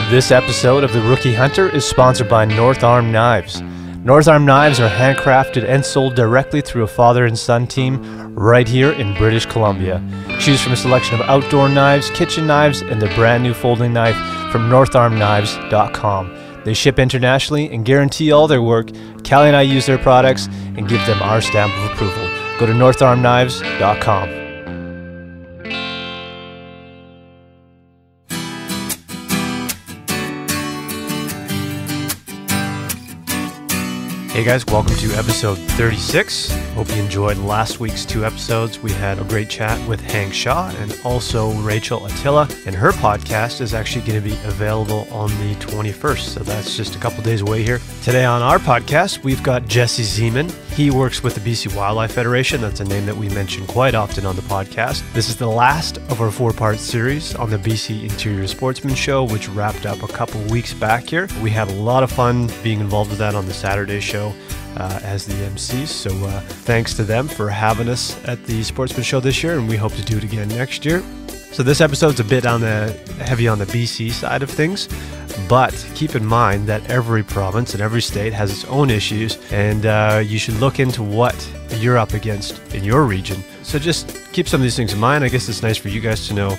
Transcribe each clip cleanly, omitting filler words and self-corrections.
This episode of The Rookie Hunter is sponsored by North Arm Knives. North Arm Knives are handcrafted and sold directly through a father and son team right here in British Columbia. Choose from a selection of outdoor knives, kitchen knives, and their brand new folding knife from northarmknives.com. They ship internationally and guarantee all their work. Callie and I use their products and give them our stamp of approval. Go to northarmknives.com. Hey guys, welcome to episode 36. Hope you enjoyed last week's 2 episodes. We had a great chat with Hank Shaw and also Rachel Attila, and her podcast is actually going to be available on the 21st, so that's just a couple days away here. Today on our podcast, we've got Jesse Zeman. He works with the BC Wildlife Federation. That's a name that we mention quite often on the podcast. This is the last of our 4-part series on the BC Interior Sportsman Show, which wrapped up a couple weeks back here. We had a lot of fun being involved with that on the Saturday show as the MCs. So thanks to them for having us at the Sportsman Show this year, and we hope to do it again next year. So this episode's a bit heavy on the BC side of things, but keep in mind that every province and every state has its own issues, and you should look into what you're up against in your region. So just keep some of these things in mind. I guess it's nice for you guys to know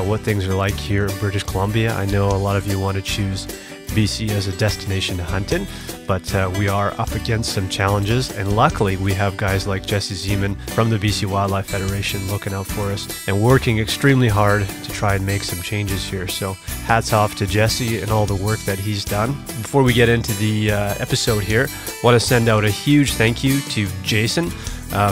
what things are like here in British Columbia. I know a lot of you want to choose BC as a destination to hunt in, but we are up against some challenges, and luckily we have guys like Jesse Zeman from the BC Wildlife Federation looking out for us and working extremely hard to try and make some changes here. So hats off to Jesse and all the work that he's done. Before we get into the episode here, I want to send out a huge thank you to Jason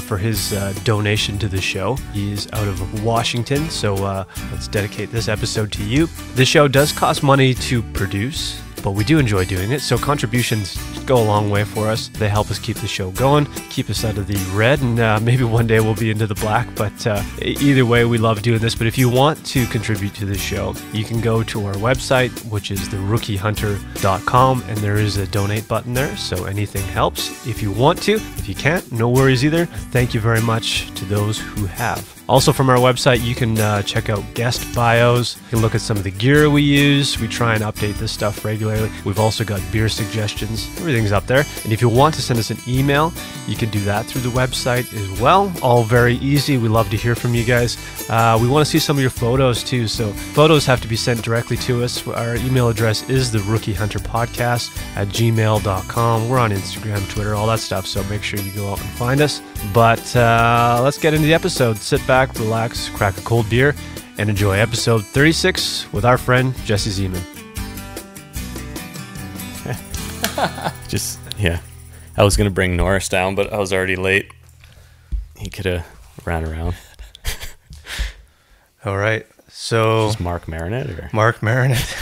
for his donation to the show. He is out of Washington, so let's dedicate this episode to you. This show does cost money to produce, but we do enjoy doing it, so contributions go a long way for us. They help us keep the show going, keep us out of the red, and maybe one day we'll be into the black, but either way, we love doing this. But if you want to contribute to the show, you can go to our website, which is therookihunter.com, and there is a donate button there, so anything helps if you want to. If you can't, no worries either. Thank you very much to those who have. Also from our website, you can check out guest bios. You can look at some of the gear we use. We try and update this stuff regularly. We've also got beer suggestions. Everything's up there. And if you want to send us an email, you can do that through the website as well. All very easy. We love to hear from you guys. We want to see some of your photos too. So photos have to be sent directly to us. Our email address is therookihunterpodcast@gmail.com. We're on Instagram, Twitter, all that stuff. So make sure you go out and find us. But let's get into the episode. Sit back, relax, crack a cold beer, and enjoy episode 36 with our friend Jesse Zeman. I was gonna bring Norris down, but I was already late. He could have ran around. All right, so is Mark Marinette or Mark Marinette?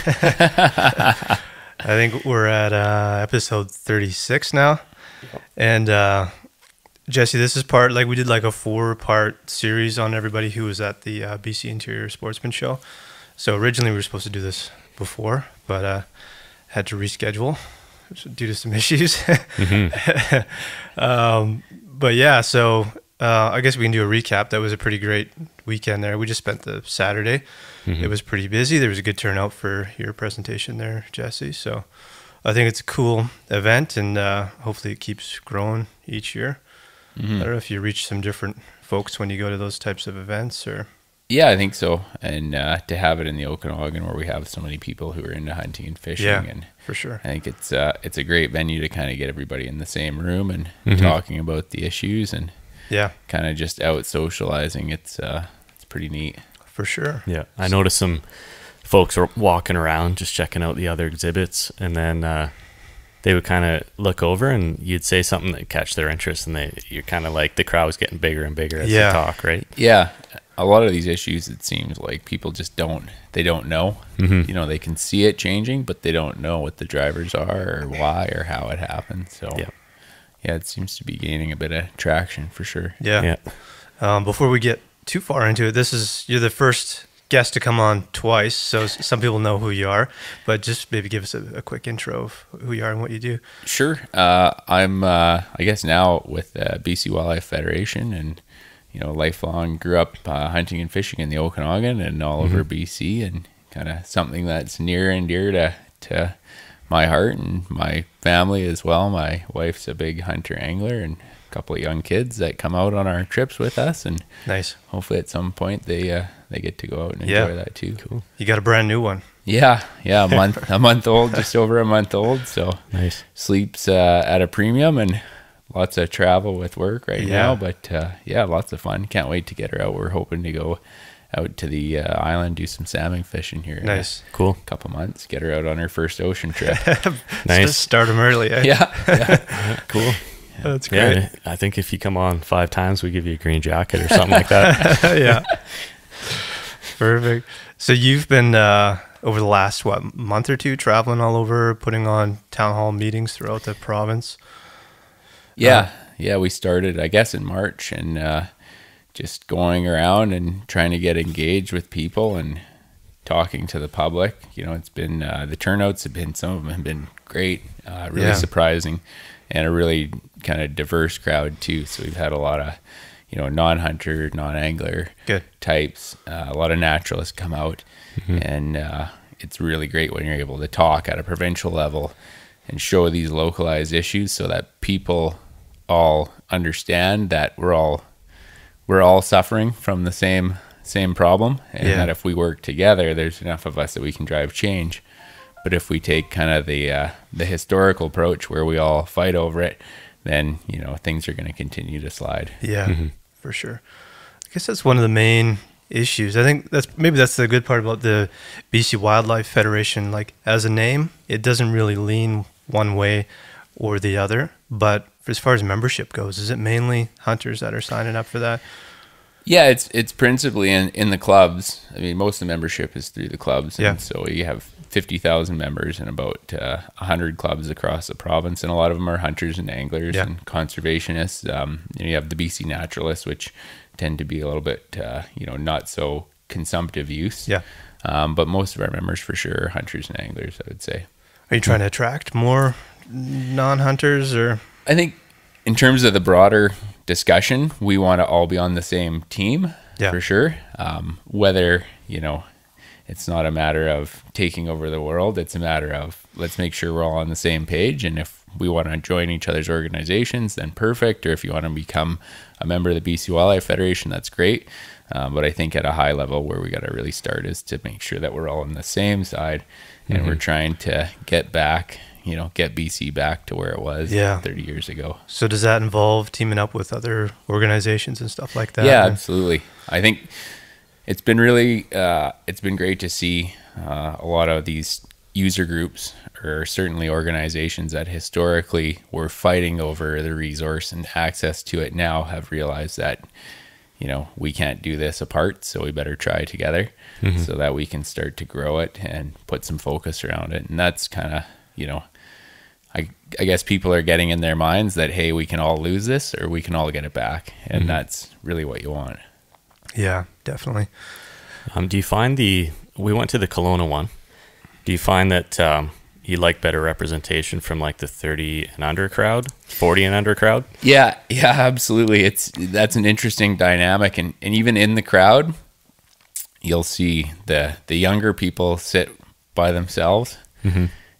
I think we're at episode 36 now. Yep. And Jesse, this is part, like we did like a 4-part series on everybody who was at the BC Interior Sportsman Show. So originally we were supposed to do this before, but had to reschedule due to some issues. Mm-hmm. But yeah, so I guess we can do a recap. That was a pretty great weekend there. We just spent the Saturday. Mm-hmm. It was pretty busy. There was a good turnout for your presentation there, Jesse. So I think it's a cool event, and hopefully it keeps growing each year. Mm-hmm. I don't know if you reach some different folks when you go to those types of events, or... Yeah, I think so. And to have it in the Okanagan where we have so many people who are into hunting and fishing, and for sure, I think it's a great venue to kind of get everybody in the same room and talking about the issues and kind of just out socializing. It's pretty neat. For sure. Yeah, I noticed some folks were walking around just checking out the other exhibits, and then they would kind of look over and you'd say something that catch their interest, and you're kind of like the crowd was getting bigger and bigger as you talk, right? Yeah. A lot of these issues, it seems like people just don't know. Mm-hmm. You know, they can see it changing, but they don't know what the drivers are or why or how it happened. So, yeah, it seems to be gaining a bit of traction for sure. Yeah. Before we get too far into it, you're the first guest to come on twice, so some people know who you are, but just maybe give us a quick intro of who you are and what you do. Sure. I'm, I guess now with BC Wildlife Federation, and lifelong grew up hunting and fishing in the Okanagan and all over BC, and kind of something that's near and dear to my heart and my family as well. My wife's a big hunter angler, and a couple of young kids that come out on our trips with us, and nice. Hopefully at some point they get to go out and enjoy that too. Cool. You got a brand new one. Yeah, a month old, just over a month old. So nice. Sleeps at a premium, and lots of travel with work right now. But lots of fun. Can't wait to get her out. We're hoping to go out to the island, do some salmon fishing here. Nice, cool. Couple months, get her out on her first ocean trip. Nice. Just start them early. Eh? Yeah. Cool. That's great. Yeah, I think if you come on 5 times, we give you a green jacket or something like that. Yeah. Perfect. So you've been over the last month or two traveling all over, putting on town hall meetings throughout the province. Yeah, we started, I guess, in March, and just going around and trying to get engaged with people and talking to the public. It's been the turnouts have been, some of them have been great, really surprising, and a really kind of diverse crowd too. So we've had a lot of non-hunter, non-angler types, a lot of naturalists come out, and it's really great when you're able to talk at a provincial level and show these localized issues so that people all understand that we're all suffering from the same problem, and that if we work together, there's enough of us that we can drive change. But if we take kind of the historical approach where we all fight over it, then things are going to continue to slide. Yeah, for sure. I guess that's one of the main issues. I think that's the good part about the BC Wildlife Federation. Like, as a name, it doesn't really lean one way or the other. But as far as membership goes, is it mainly hunters that are signing up for that? Yeah, it's principally in the clubs. I mean, most of the membership is through the clubs. And so you have 50,000 members and about 100 clubs across the province, and a lot of them are hunters and anglers and conservationists. You have the BC naturalists, which tend to be a little bit not so consumptive use. But most of our members for sure are hunters and anglers, I would say. Are you trying to attract more non-hunters, or? I think in terms of the broader discussion, we want to all be on the same team for sure. Whether it's not a matter of taking over the world, it's a matter of let's make sure we're all on the same page, and if we want to join each other's organizations, then perfect, or if you want to become a member of the BC Wildlife Federation, that's great. But I think at a high level, where we got to really start is to make sure that we're all on the same side, and we're trying to get back, get BC back to where it was 30 years ago. So does that involve teaming up with other organizations and stuff like that? Yeah, absolutely. I think it's been really, it's been great to see a lot of these user groups, or certainly organizations that historically were fighting over the resource and access to it, now have realized that, we can't do this apart, so we better try together so that we can start to grow it and put some focus around it. And that's kind of, I guess people are getting in their minds that, hey, we can all lose this or we can all get it back. And that's really what you want. Yeah, definitely. Do you find we went to the Kelowna one. Do you find that you like better representation from like the 30 and under crowd, 40 and under crowd? Yeah, absolutely. That's an interesting dynamic. And even in the crowd, you'll see the younger people sit by themselves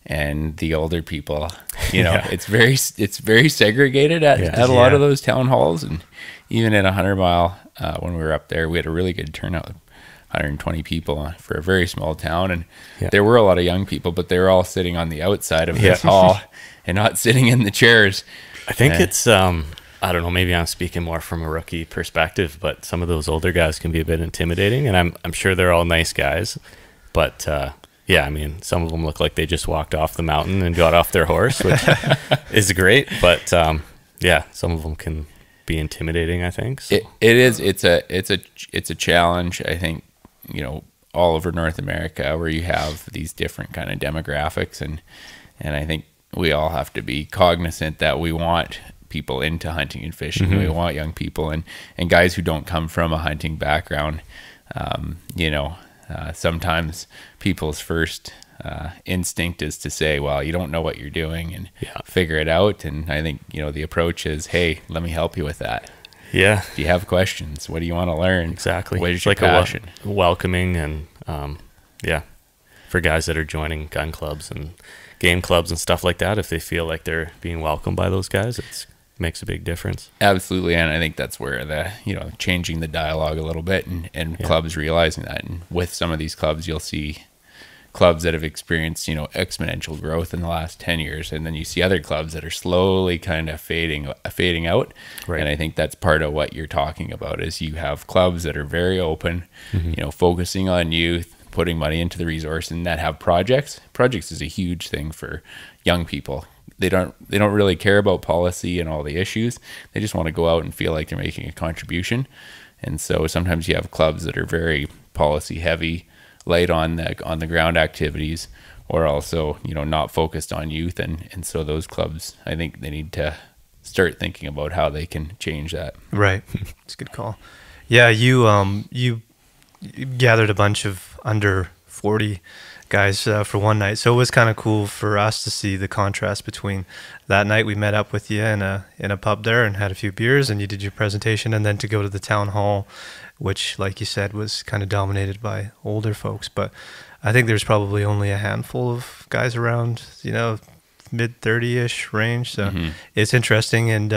and the older people, it's very segregated at a lot of those town halls. And even at 100 Mile, when we were up there, we had a really good turnout. 120 people for a very small town, and there were a lot of young people, but they were all sitting on the outside of this hall and not sitting in the chairs. I think it's I don't know, maybe I'm speaking more from a rookie perspective, but some of those older guys can be a bit intimidating, and I'm sure they're all nice guys, but I mean, some of them look like they just walked off the mountain and got off their horse, which is great, but some of them can be intimidating, I think. So. It is. It's a challenge, I think, all over North America, where you have these different kind of demographics, and I think we all have to be cognizant that we want people into hunting and fishing. We want young people and guys who don't come from a hunting background. Sometimes people's first instinct is to say, well, you don't know what you're doing, and figure it out. And I think, the approach is, hey, let me help you with that. Yeah. Do you have questions? What do you want to learn? Exactly. What is your like passion? Welcoming and for guys that are joining gun clubs and game clubs and stuff like that, if they feel like they're being welcomed by those guys, it makes a big difference. Absolutely. And I think that's where the, changing the dialogue a little bit and clubs realizing that. And with some of these clubs, you'll see clubs that have experienced, exponential growth in the last 10 years. And then you see other clubs that are slowly kind of fading out. Right. And I think that's part of what you're talking about is you have clubs that are very open, focusing on youth, putting money into the resource, and that have projects. Projects is a huge thing for young people. They don't really care about policy and all the issues. They just want to go out and feel like they're making a contribution. And so sometimes you have clubs that are very policy heavy, light on the ground activities, or also not focused on youth. And so those clubs, I think they need to start thinking about how they can change that. Right. It's a good call. Yeah, you gathered a bunch of under 40 guys for one night, so it was kind of cool for us to see the contrast between that night we met up with you in a pub there and had a few beers and you did your presentation, and then to go to the town hall, which like you said was kind of dominated by older folks. But I think there's probably only a handful of guys around mid 30ish range, so it's interesting. And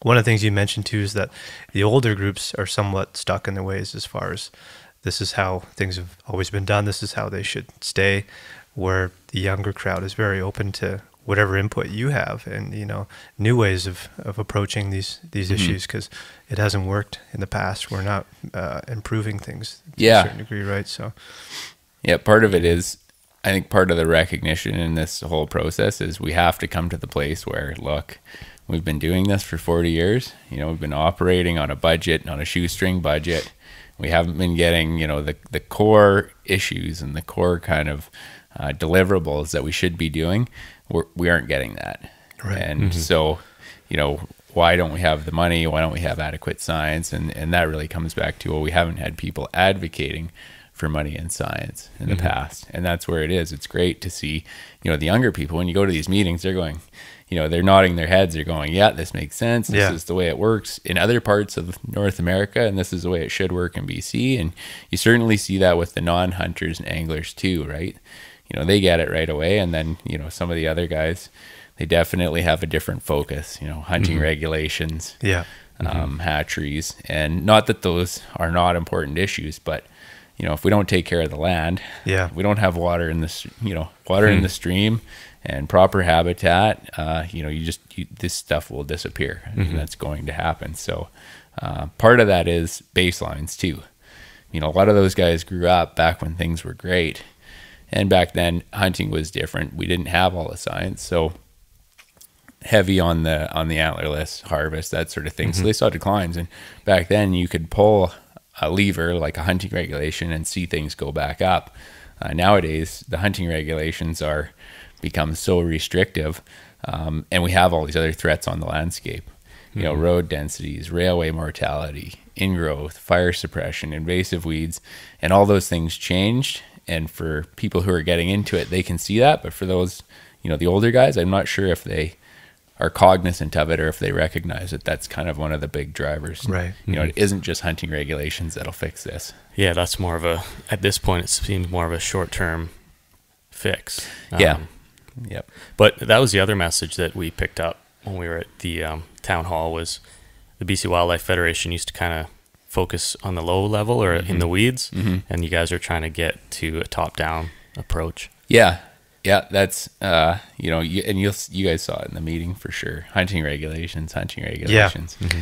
one of the things you mentioned too is that the older groups are somewhat stuck in their ways as far as this is how things have always been done, this is how they should stay, where the younger crowd is very open to whatever input you have and new ways of approaching these issues, because it hasn't worked in the past. We're not improving things to a certain degree, right? So part of it is, I think part of the recognition in this whole process is we have to come to the place where, look, we've been doing this for 40 years. We've been operating on a budget, on a shoestring budget. We haven't been getting, the core issues and the core kind of deliverables that we should be doing. We aren't getting that. Right. And so, why don't we have the money? Why don't we have adequate science? And that really comes back to, we haven't had people advocating for money and science in the past. And that's where it is. It's great to see, the younger people, when you go to these meetings, they're going, they're nodding their heads. They're going, yeah, this makes sense. This is the way it works in other parts of North America, and this is the way it should work in BC. And you certainly see that with the non-hunters and anglers too, right? They get it right away. And then, some of the other guys, they definitely have a different focus, hunting regulations, hatcheries. And not that those are not important issues, but if we don't take care of the land, we don't have water in this, water in the stream and proper habitat, this stuff will disappear, and that's going to happen. So part of that is baselines too. A lot of those guys grew up back when things were great, and back then hunting was different. We didn't have all the science, so heavy on the antlerless harvest, that sort of thing. So they saw declines, and back then you could pull a lever like a hunting regulation and see things go back up. Nowadays, the hunting regulations are become so restrictive, and we have all these other threats on the landscape. Road densities, railway mortality, ingrowth, fire suppression, invasive weeds, and all those things changed. And for people who are getting into it, they can see that. But for those, the older guys, I'm not sure if they are cognizant of it or if they recognize that that's kind of one of the big drivers. Right. It isn't just hunting regulations that'll fix this. Yeah, that's more of at this point, it seems more of a short-term fix. Yep. But that was the other message that we picked up when we were at the town hall, was the BC Wildlife Federation used to kind of focus on the low level or in the weeds, and you guys are trying to get to a top-down approach. Yeah, that's you guys saw it in the meeting for sure. Hunting regulations. Yeah,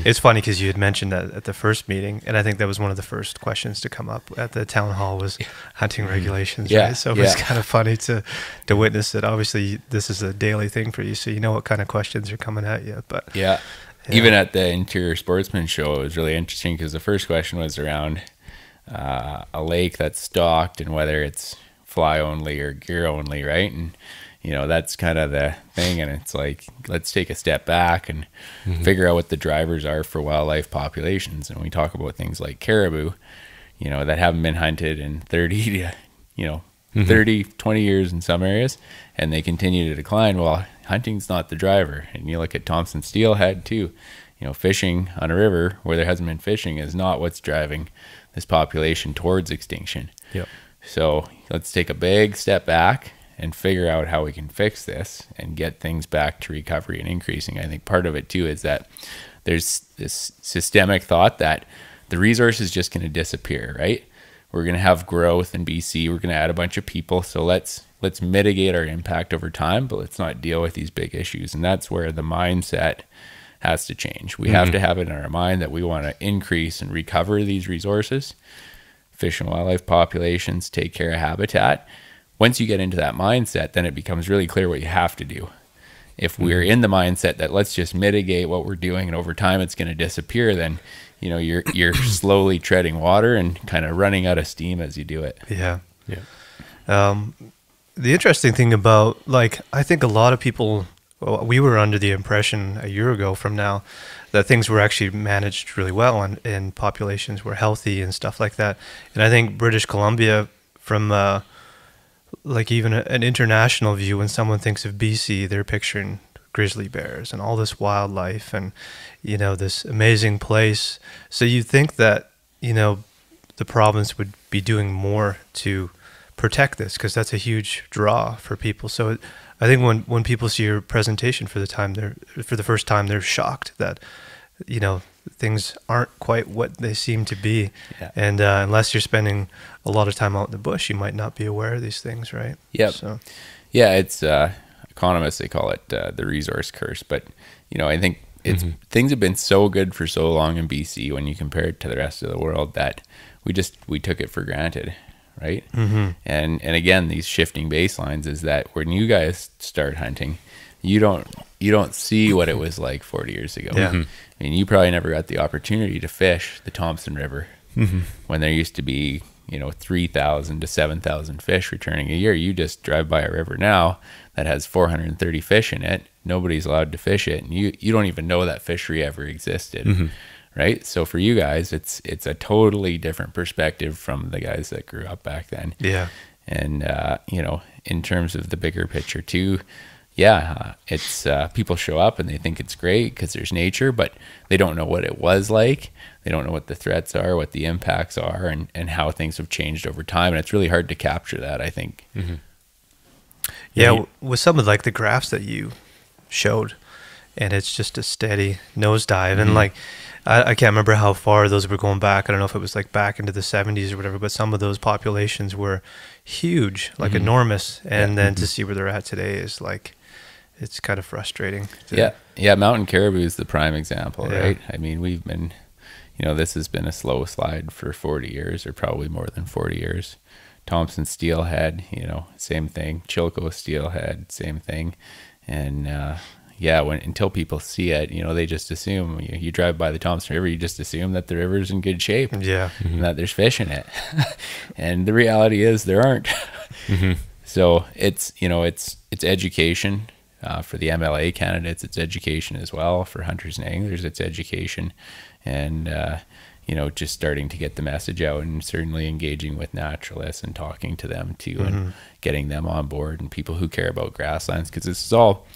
it's funny because you had mentioned that at the first meeting, and I think that was one of the first questions to come up at the town hall was hunting regulations. Right? So it was kind of funny to witness it. Obviously, this is a daily thing for you, so you know what kind of questions are coming at you. But even at the Interior Sportsman Show, it was really interesting because the first question was around a lake that's stocked and whether it's fly only or gear only, right? And that's kind of the thing. And it's like, let's take a step back and figure out what the drivers are for wildlife populations. And we talk about things like caribou, that haven't been hunted in 30 to 20 years in some areas, and they continue to decline. Well, hunting's not the driver. And you look at Thompson steelhead too, fishing on a river where there hasn't been fishing is not what's driving this population towards extinction. Yep. So let's take a big step back and figure out how we can fix this and get things back to recovery and increasing. I think part of it too is that there's this systemic thought that the resource is just going to disappear, right? We're going to have growth in BC. We're going to add a bunch of people. So let's mitigate our impact over time, but let's not deal with these big issues. And that's where the mindset has to change. We have to have it in our mind that we want to increase and recover these resources, fish and wildlife populations, take care of habitat. Once you get into that mindset, then it becomes really clear what you have to do. If we're in the mindset that let's just mitigate what we're doing and over time it's going to disappear, then you're slowly treading water and kind of running out of steam as you do it. Yeah. The interesting thing about, I think a lot of people, we were under the impression a year ago from now that things were actually managed really well and populations were healthy and stuff like that. And I think British Columbia, from even an international view, when someone thinks of BC, they're picturing grizzly bears and all this wildlife and, this amazing place. So you think that, the province would be doing more to protect this, because that's a huge draw for people. So I think when people see your presentation for the first time, they're shocked that, things aren't quite what they seem to be. Yeah. And unless you're spending a lot of time out in the bush, you might not be aware of these things, right? Yep. So, yeah, it's economists, they call it the resource curse. But, I think things have been so good for so long in BC when you compare it to the rest of the world that we took it for granted, right? And again, these shifting baselines is that when you guys start hunting, you don't see what it was like 40 years ago. Yeah. I mean, you probably never got the opportunity to fish the Thompson River when there used to be 3,000 to 7,000 fish returning a year. You just drive by a river now that has 430 fish in it. Nobody's allowed to fish it, and you don't even know that fishery ever existed. Right? So for you guys, it's a totally different perspective from the guys that grew up back then. Yeah. And in terms of the bigger picture too, it's people show up and they think it's great because there's nature, but they don't know what it was like. They don't know what the threats are, what the impacts are, and how things have changed over time. And it's really hard to capture that, I think. Yeah, with some of the graphs that you showed, and it's just a steady nosedive. And I can't remember how far those were going back. I don't know if it was back into the 70s or whatever, but some of those populations were huge, enormous. And then to see where they're at today is it's kind of frustrating. Yeah. Mountain caribou is the prime example, right? I mean, we've been, this has been a slow slide for 40 years or probably more than 40 years. Thompson steelhead, same thing. Chilko steelhead, same thing. And, until people see it, they just assume, you drive by the Thompson River, you just assume that the river's in good shape. Yeah. And that there's fish in it. And the reality is there aren't. So it's education. For the MLA candidates, it's education as well. For hunters and anglers, it's education. And, just starting to get the message out, and certainly engaging with naturalists and talking to them too, and getting them on board, and people who care about grasslands, because this is all,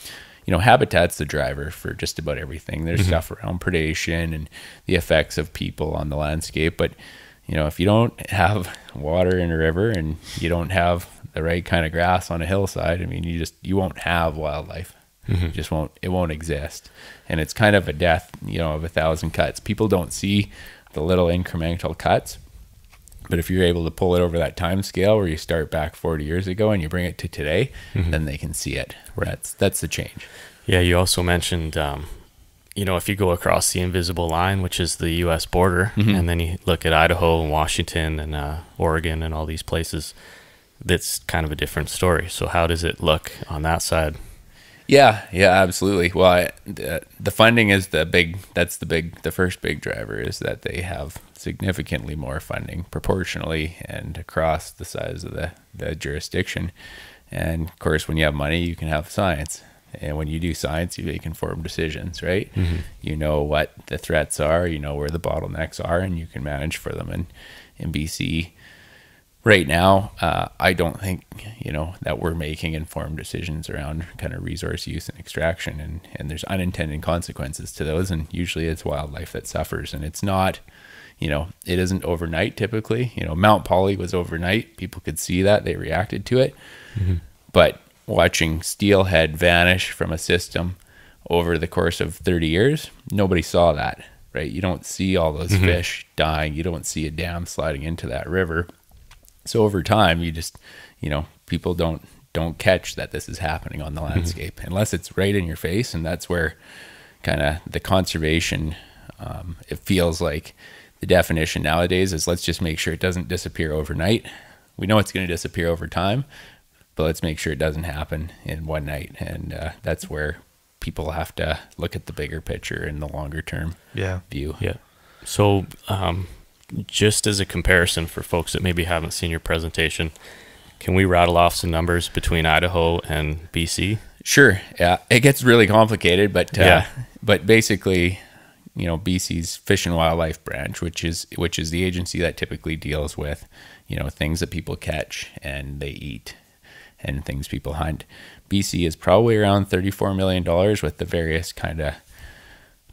habitat's the driver for just about everything. There's stuff around predation and the effects of people on the landscape. But, if you don't have water in a river and you don't have the right kind of grass on a hillside, I mean, you won't have wildlife. It won't exist. And it's kind of a death, of 1,000 cuts. People don't see the little incremental cuts, but if you're able to pull it over that time scale where you start back 40 years ago and you bring it to today, then they can see it. Right. That's the change. Yeah. You also mentioned, if you go across the invisible line, which is the U.S. border, and then you look at Idaho and Washington and Oregon and all these places, that's kind of a different story. So how does it look on that side? Yeah, absolutely. Well, the funding is the first big driver, is that they have significantly more funding proportionally and across the size of the jurisdiction. And of course, when you have money, you can have science. And when you do science, you make informed decisions, right? You know what the threats are, you know where the bottlenecks are, and you can manage for them. And in BC, right now, I don't think, that we're making informed decisions around kind of resource use and extraction, and there's unintended consequences to those, and usually it's wildlife that suffers. And it's not, it isn't overnight typically. Mount Poly was overnight. People could see that. They reacted to it. But watching steelhead vanish from a system over the course of 30 years, nobody saw that, right? You don't see all those fish dying. You don't see a dam sliding into that river. So over time, you just, people don't catch that this is happening on the landscape unless it's right in your face. And that's where kind of the conservation, it feels like the definition nowadays is let's just make sure it doesn't disappear overnight. We know it's going to disappear over time, but let's make sure it doesn't happen in one night. And that's where people have to look at the bigger picture and the longer term view. Yeah. So just as a comparison for folks that maybe haven't seen your presentation, can we rattle off some numbers between Idaho and BC? Sure. Yeah, it gets really complicated, but basically, BC's Fish and Wildlife Branch, which is the agency that typically deals with, things that people catch and they eat and things people hunt. BC is probably around $34 million with the various kind of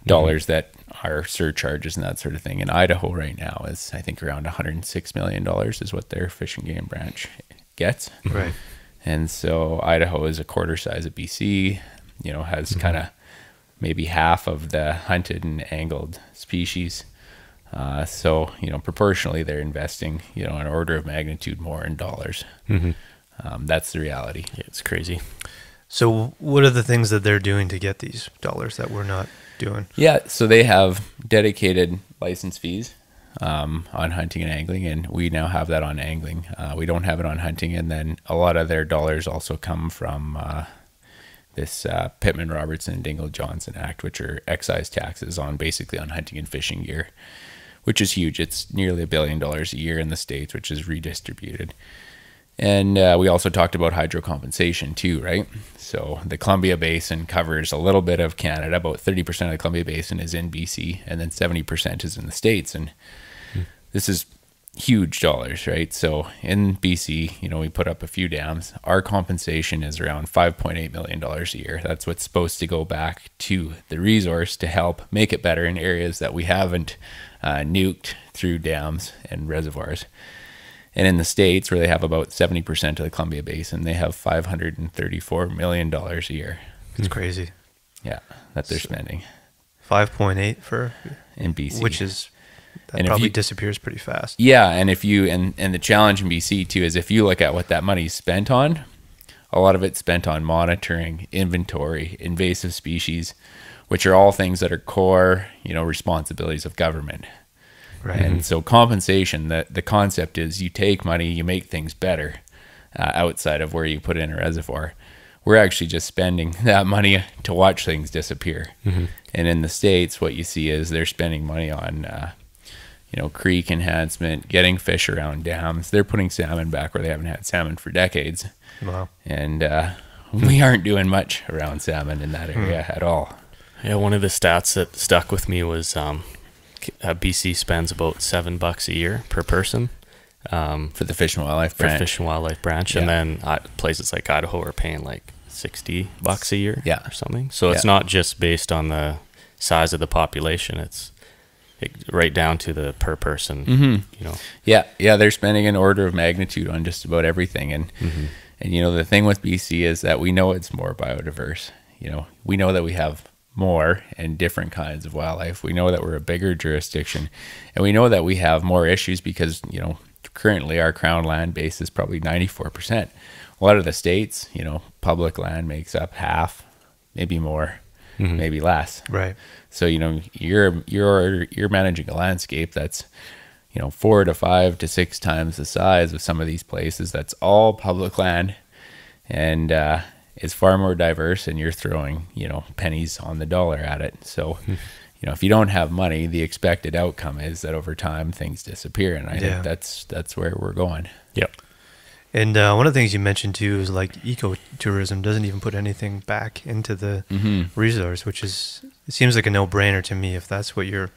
dollars that are surcharges and that sort of thing. And Idaho right now is, I think, around $106 million is what their Fish and Game Branch gets. Right. And so Idaho is a quarter size of BC, has kind of maybe half of the hunted and angled species. So, proportionally they're investing, an order of magnitude more in dollars. That's the reality. Yeah, it's crazy. So what are the things that they're doing to get these dollars that we're not doing? Yeah, so they have dedicated license fees on hunting and angling, and we now have that on angling. We don't have it on hunting, and then a lot of their dollars also come from this Pittman-Robertson and Dingell-Johnson Act, which are excise taxes on basically on hunting and fishing gear, which is huge. It's nearly $1 billion a year in the States, which is redistributed. And we also talked about hydro compensation too, right? So the Columbia Basin covers a little bit of Canada. About 30% of the Columbia Basin is in BC, and then 70% is in the States. And this is huge dollars, right? So in BC, we put up a few dams. Our compensation is around $5.8 million a year. That's what's supposed to go back to the resource to help make it better in areas that we haven't nuked through dams and reservoirs. And in the States, where they have about 70% of the Columbia Basin, they have $534 million a year. It's crazy. Yeah, that they're spending. 5.8 for in BC, which is that probably disappears pretty fast. Yeah, and if you and the challenge in BC too is if you look at what that money's spent on, a lot of it's spent on monitoring, inventory, invasive species, which are all things that are core, responsibilities of government. Right. And so compensation, the concept is you take money, you make things better outside of where you put in a reservoir. We're actually just spending that money to watch things disappear. And in the States, what you see is they're spending money on, creek enhancement, getting fish around dams. They're putting salmon back where they haven't had salmon for decades. Wow. And we aren't doing much around salmon in that area at all. Yeah, one of the stats that stuck with me was BC spends about $7 a year per person for the Fish and Wildlife Branch. For Fish and Wildlife Branch, and then places like Idaho are paying like $60 a year, or something. So it's not just based on the size of the population; it's right down to the per person. Yeah, they're spending an order of magnitude on just about everything, and the thing with BC is that we know it's more biodiverse. We know that we have more and different kinds of wildlife. We know that we're a bigger jurisdiction, and we know that we have more issues because currently our crown land base is probably 94%. A lot of the states, public land makes up half, maybe more, maybe less. Right. So you're managing a landscape that's 4 to 5 to 6 times the size of some of these places. That's all public land, and is far more diverse, and you're throwing, pennies on the dollar at it. So, if you don't have money, the expected outcome is that over time things disappear. And I think that's where we're going. Yep. And one of the things you mentioned too is like ecotourism doesn't even put anything back into the resource, which it seems like a no-brainer to me if that's what you're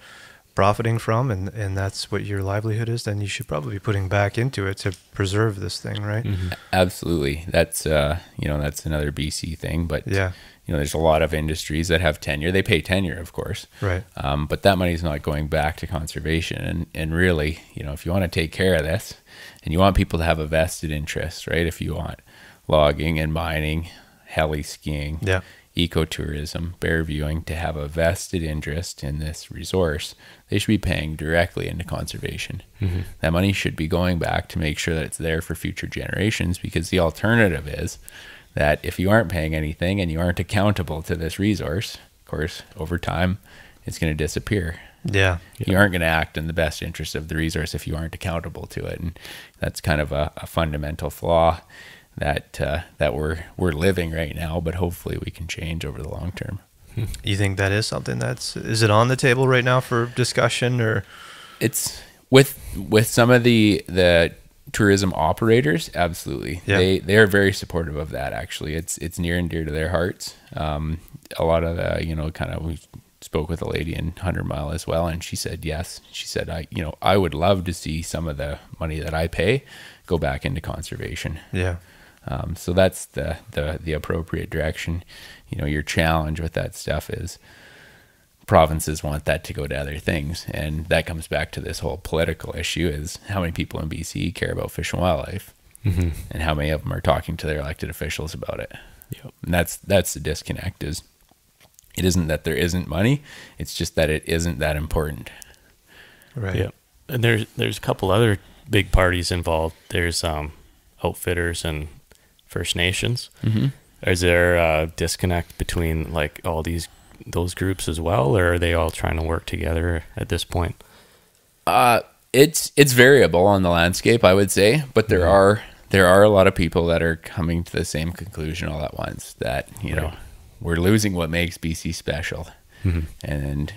profiting from, and that's what your livelihood is, then you should probably be putting back into it to preserve this thing, right? Mm-hmm. Absolutely. That's that's another BC thing, but Yeah. There's a lot of industries that have tenure. They pay tenure, of course, Right. but that money's not going back to conservation. And really, if you want to take care of this, and you want people to have a vested interest, right? If you want logging and mining, heli skiing, Yeah. ecotourism, bear viewing to have a vested interest in this resource, they should be paying directly into conservation. Mm-hmm. That money should be going back to make sure that it's there for future generations, because the alternative is that if you aren't paying anything and you aren't accountable to this resource, of course, over time, it's going to disappear. Yeah. You aren't going to act in the best interest of the resource if you aren't accountable to it. And that's kind of a fundamental flaw that we're living right now, but hopefully we can change over the long term. You think that is something is it on the table right now for discussion, or? It's with some of the tourism operators, absolutely. Yeah. They are very supportive of that. Actually, it's near and dear to their hearts. A lot of the we spoke with a lady in 100 Mile as well, and she said yes. She said I would love to see some of the money that I pay go back into conservation. Yeah. So that's the appropriate direction. Your challenge with that stuff is provinces want that to go to other things, and that comes back to this whole political issue: is how many people in BC care about fish and wildlife, Mm-hmm. and how many of them are talking to their elected officials about it. Yep. And that's the disconnect. Is it isn't that there isn't money; it's just that it isn't that important. Right. Yeah, and there's a couple other big parties involved. There's outfitters and First Nations. Mm-hmm. Is there a disconnect between like all those groups as well, or are they all trying to work together at this point? It's variable on the landscape, I would say, but there are a lot of people that are coming to the same conclusion all at once, that we're losing what makes BC special. Mm-hmm. And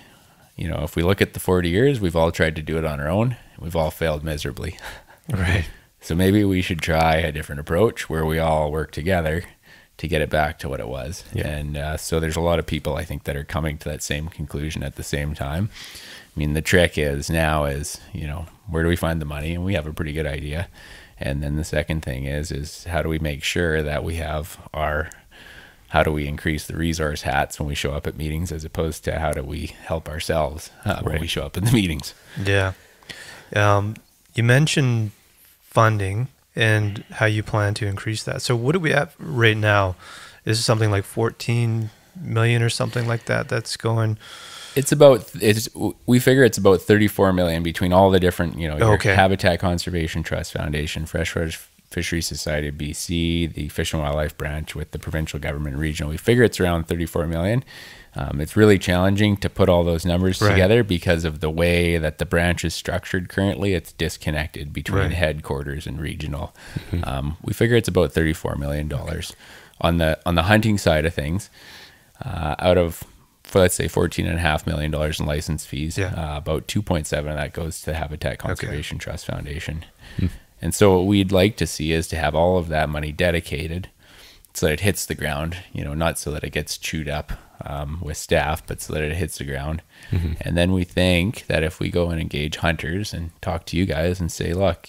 if we look at the 40 years, we've all tried to do it on our own. We've all failed miserably. Right. So maybe we should try a different approach where we all work together to get it back to what it was. Yeah. And so there's a lot of people, I think, that are coming to that same conclusion at the same time. I mean, the trick is where do we find the money? And we have a pretty good idea. And then the second thing is how do we make sure that we have how do we increase the resource hats when we show up at meetings, as opposed to how do we help ourselves when we show up in the meetings? Yeah. You mentioned funding and how you plan to increase that. So what do we have right now? Is it something like 14 million or something like that that's going? We figure it's about 34 million between all the different, your Okay. Habitat Conservation Trust Foundation, Freshwater Fisheries Society of BC, the Fish and Wildlife branch with the provincial government and regional. We figure it's around 34 million. It's really challenging to put all those numbers together because of the way that the branch is structured currently. It's disconnected between headquarters and regional. Mm-hmm. We figure it's about $34 million. On the hunting side of things, out of, let's say, $14.5 million in license fees, about 2.7 of that goes to Habitat Conservation Trust Foundation. Mm. And so what we'd like to see is to have all of that money dedicated so that it hits the ground, not so that it gets chewed up with staff, but so that it hits the ground. Mm-hmm. And then we think that if we go and engage hunters and talk to you guys and say, look,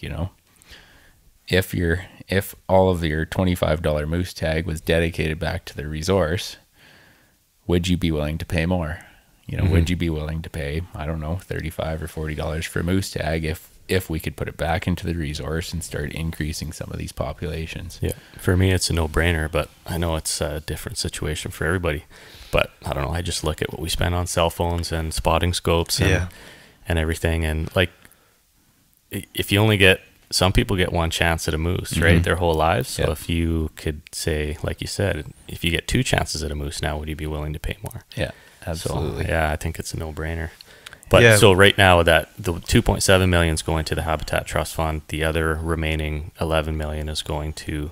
if all of your $25 moose tag was dedicated back to the resource, would you be willing to pay more? Mm-hmm. Would you be willing to pay, I don't know, $35 or $40 for a moose tag if we could put it back into the resource and start increasing some of these populations? Yeah, for me, it's a no-brainer, but I know it's a different situation for everybody. But I don't know, I just look at what we spend on cell phones and spotting scopes and everything. And like, if you only get, some people get one chance at a moose, right? Mm-hmm. Their whole lives. So if you could say, like you said, if you get 2 chances at a moose now, would you be willing to pay more? Yeah, absolutely. So, I think it's a no-brainer. But so right now, that the 2.7 million is going to the Habitat Trust Fund. The other remaining 11 million is going to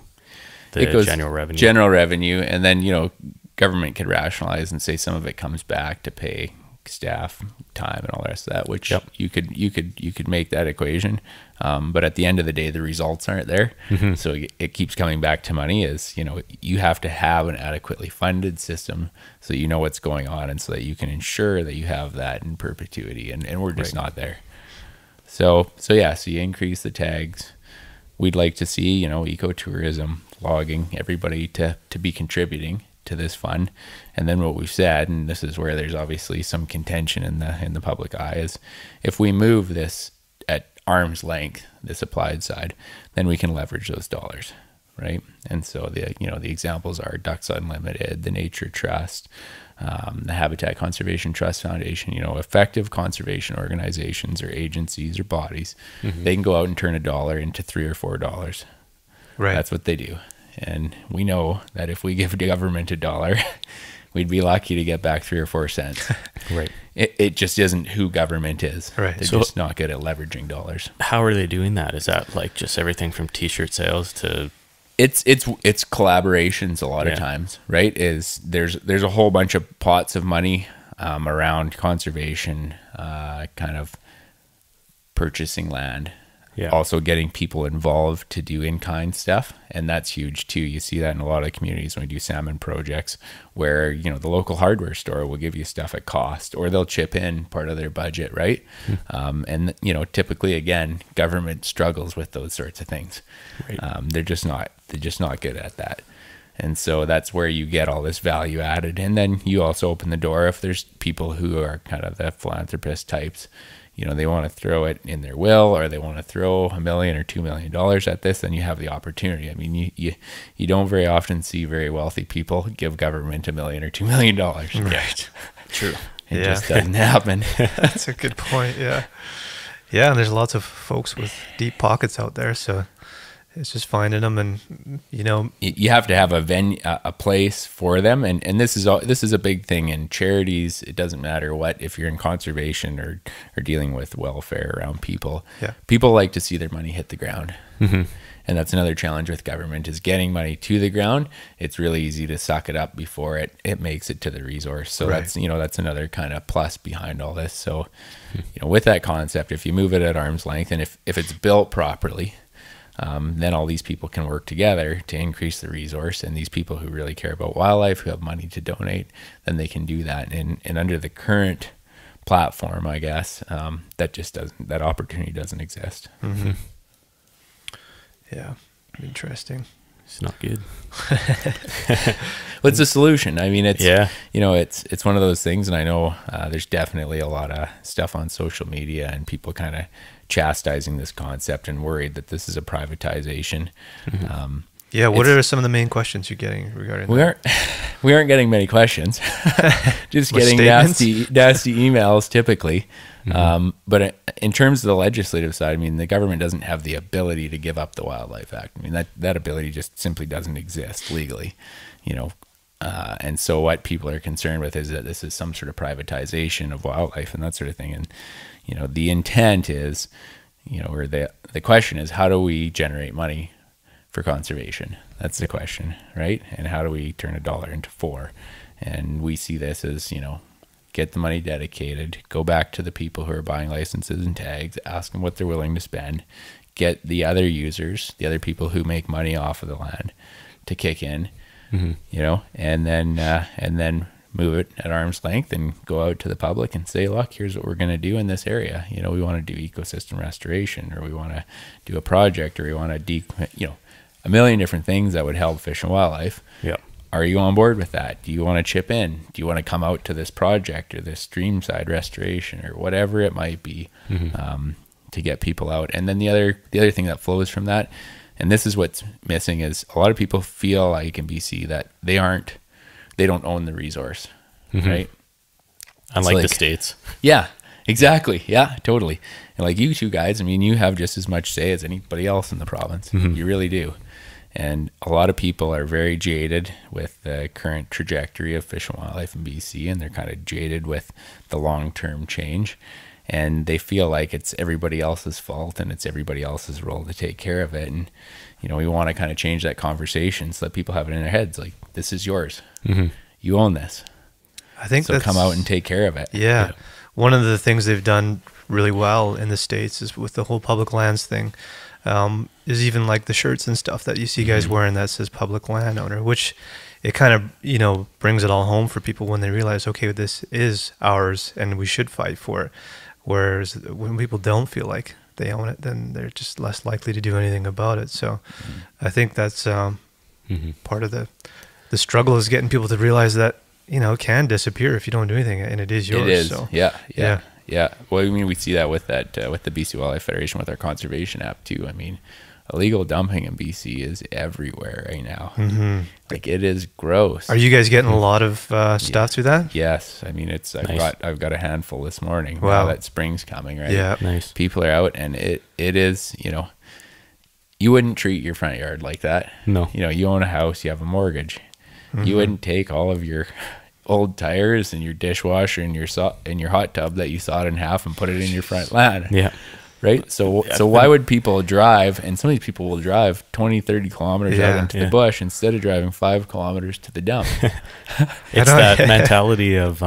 the general revenue. General revenue, and then government could rationalize and say some of it comes back to pay staff time and all the rest of that, which you could make that equation. But at the end of the day, the results aren't there. So it keeps coming back to money. Is, you have to have an adequately funded system so you know what's going on, and so that you can ensure that you have that in perpetuity. And we're just not there. So you increase the tags. We'd like to see, ecotourism, logging, everybody to be contributing to this fund. And then what we've said, and this is where there's obviously some contention in the public eye, is if we move this at arm's length, this applied side, then we can leverage those dollars, right? And so the examples are Ducks Unlimited, the Nature Trust, the Habitat Conservation Trust Foundation, effective conservation organizations or agencies or bodies. They can go out and turn $1 into $3 or $4. Right. That's what they do. And we know that if we give the government $1, we'd be lucky to get back 3 or 4 cents. Right. It just isn't who government is. Right. They're just not good at leveraging dollars. How are they doing that? Is that like just everything from t-shirt sales to... It's collaborations a lot of times, right? There's a whole bunch of pots of money around conservation, kind of purchasing land. Yeah. Also getting people involved to do in-kind stuff, and that's huge too. You see that in a lot of communities when we do salmon projects, where the local hardware store will give you stuff at cost, or they'll chip in part of their budget, right? And typically, again, government struggles with those sorts of things. Right. They're just not good at that. And so that's where you get all this value added, and then you also open the door if there's people who are kind of the philanthropist types. They want to throw it in their will, or they want to throw $1 million or $2 million at this, then you have the opportunity. I mean, you don't very often see very wealthy people give government $1 million or $2 million. Right. True. It just doesn't happen. That's a good point. Yeah. Yeah. And there's lots of folks with deep pockets out there. So it's just finding them, and you have to have a venue, a place for them, and this is a big thing in charities. It doesn't matter what, if you're in conservation or dealing with welfare around people. People like to see their money hit the ground, and that's another challenge with government, is getting money to the ground. It's really easy to suck it up before it makes it to the resource. So that's another kind of plus behind all this. So with that concept, if you move it at arm's length, and if it's built properly, then all these people can work together to increase the resource, and these people who really care about wildlife, who have money to donate, then they can do that. And under the current platform, I guess, that opportunity doesn't exist. Yeah, interesting. It's not good. What's the solution? I mean, it's one of those things, and I know there's definitely a lot of stuff on social media and people kind of chastising this concept and worried that this is a privatization. What are some of the main questions you're getting regarding that? We aren't getting many questions. Just getting nasty emails typically. But in terms of the legislative side, I mean, the government doesn't have the ability to give up the Wildlife Act. I mean, that ability just simply doesn't exist legally, and so what people are concerned with is that this is some sort of privatization of wildlife and that sort of thing. And the intent is, or the question is, how do we generate money for conservation? That's the question, right? And how do we turn $1 into $4? And we see this as, get the money dedicated, go back to the people who are buying licenses and tags, ask them what they're willing to spend, get the other users, the other people who make money off of the land to kick in, and then move it at arm's length and go out to the public and say, look, here's what we're going to do in this area. We want to do ecosystem restoration, or we want to do a project, or we want to a million different things that would help fish and wildlife. Are you on board with that? Do you want to chip in? Do you want to come out to this project or this streamside restoration or whatever it might be, to get people out? And then the other thing that flows from that, and this is what's missing, is a lot of people feel like in BC that they don't own the resource, right? Unlike the States. Yeah, exactly. Yeah, totally. And like you two guys, I mean, you have just as much say as anybody else in the province. You really do. And a lot of people are very jaded with the current trajectory of fish and wildlife in BC, and they're kind of jaded with the long-term change. And they feel like it's everybody else's fault and it's everybody else's role to take care of it. And, we want to kind of change that conversation so that people have it in their heads, like, this is yours. You own this. I think so come out and take care of it. Yeah. One of the things they've done really well in the States is with the whole public lands thing, is even like the shirts and stuff that you see guys wearing that says public landowner, which it kind of, you know, brings it all home for people when they realize, okay, this is ours and we should fight for it. Whereas when people don't feel like they own it, then they're just less likely to do anything about it. So I think that's part of the struggle, is getting people to realize that, you know, it can disappear if you don't do anything, and it is yours. It is. So. Yeah. Well, I mean, we see that with the BC Wildlife Federation with our conservation app too. I mean, illegal dumping in BC is everywhere right now. Like, it is gross. Are you guys getting a lot of stuff through that? Yes. I mean, I've got a handful this morning. Wow. Now that spring's coming, right? Yeah. Nice. People are out, and it is, you know, you wouldn't treat your front yard like that. No. You know, you own a house, you have a mortgage. You wouldn't take all of your old tires and your dishwasher and your hot tub that you sawed in half and put it in your front lawn. Yeah. Right. So why would people drive, and some of these people will drive 20, 30 kilometers out into the bush instead of driving 5 kilometers to the dump? It's that mentality of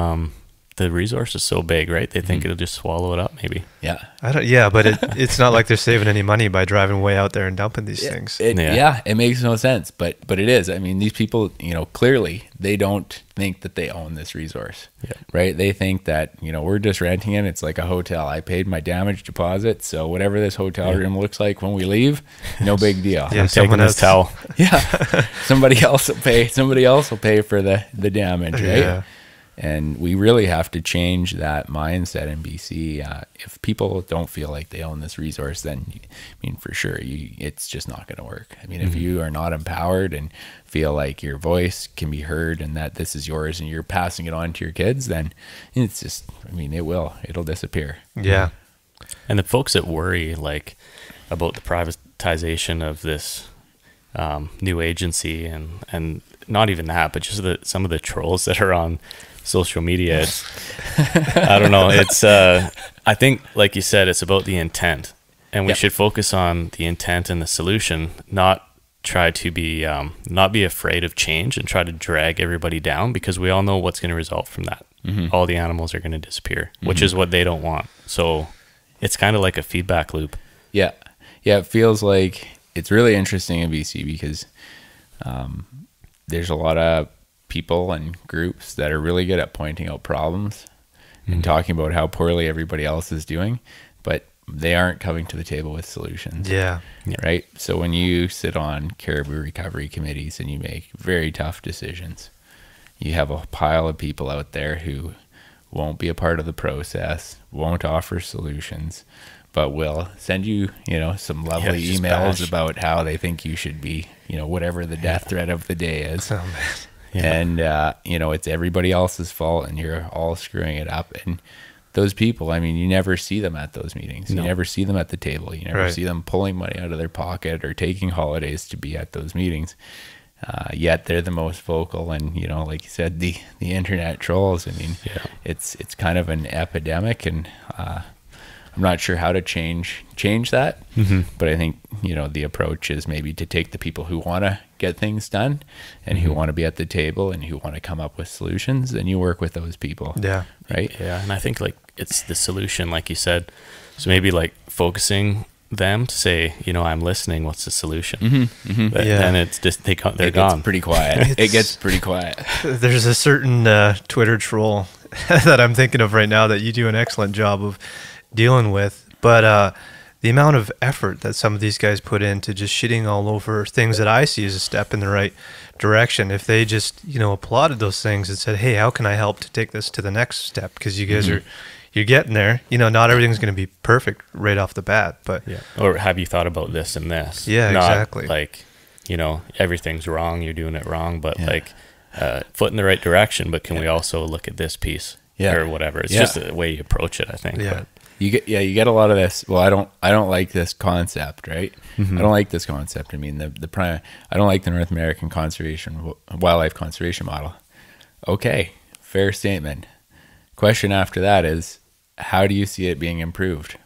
the resource is so big, right? They think it'll just swallow it up, maybe. Yeah. But it's not like they're saving any money by driving way out there and dumping these things. It makes no sense, but it is. I mean, these people, you know, clearly they don't think that they own this resource, right? They think that, you know, we're just renting it. It's like a hotel. I paid my damage deposit, so whatever this hotel room looks like when we leave, no big deal. I'm taking this towel. Somebody else will pay. Somebody else will pay for the damage, right? Yeah. And we really have to change that mindset in BC. If people don't feel like they own this resource, then, I mean, for sure, it's just not going to work. I mean, if you are not empowered and feel like your voice can be heard and that this is yours and you're passing it on to your kids, then it's just, I mean, it'll disappear. Yeah. And the folks that worry, like, about the privatization of this new agency, and not even that, but just some of the trolls that are on social media, I don't know, it's I think, like you said, it's about the intent, and we should focus on the intent and the solution, not try to be not be afraid of change and try to drag everybody down, because we all know what's going to result from that. All the animals are going to disappear, which is what they don't want. So it's kind of like a feedback loop. It feels like it's really interesting in BC because there's a lot of people and groups that are really good at pointing out problems and talking about how poorly everybody else is doing, but they aren't coming to the table with solutions. Right. So when you sit on caribou recovery committees and you make very tough decisions, you have a pile of people out there who won't be a part of the process, won't offer solutions, but will send you, you know, some lovely emails about how they think you should be, you know, whatever the death threat of the day is. And, you know, it's everybody else's fault and you're all screwing it up. And those people, I mean, you never see them at those meetings. You never see them at the table. You never see them pulling money out of their pocket or taking holidays to be at those meetings. Yet they're the most vocal. And, you know, like you said, the internet trolls, I mean, it's kind of an epidemic, and I'm not sure how to change that, but I think, you know, the approach is maybe to take the people who want to get things done and who want to be at the table and who want to come up with solutions, and you work with those people. Right. And I think, like, it's the solution, like you said. So maybe, like, focusing them to say, you know, I'm listening, what's the solution? Then it's just they're gone. It gets pretty quiet. It gets pretty quiet. There's a certain Twitter troll that I'm thinking of right now that you do an excellent job of dealing with, but the amount of effort that some of these guys put into just shitting all over things that I see as a step in the right direction, if they just, you know, applauded those things and said, hey, how can I help to take this to the next step, because you guys you're getting there, you know, not everything's going to be perfect right off the bat, but or have you thought about this and this? Not exactly, like, you know, everything's wrong, you're doing it wrong, but like foot in the right direction, but can we also look at this piece or whatever? It's just the way you approach it, I think. But you get a lot of this. Well, I don't like this concept, right? I don't like this concept. I mean, I don't like the North American wildlife conservation model. Okay, fair statement. Question after that is, how do you see it being improved,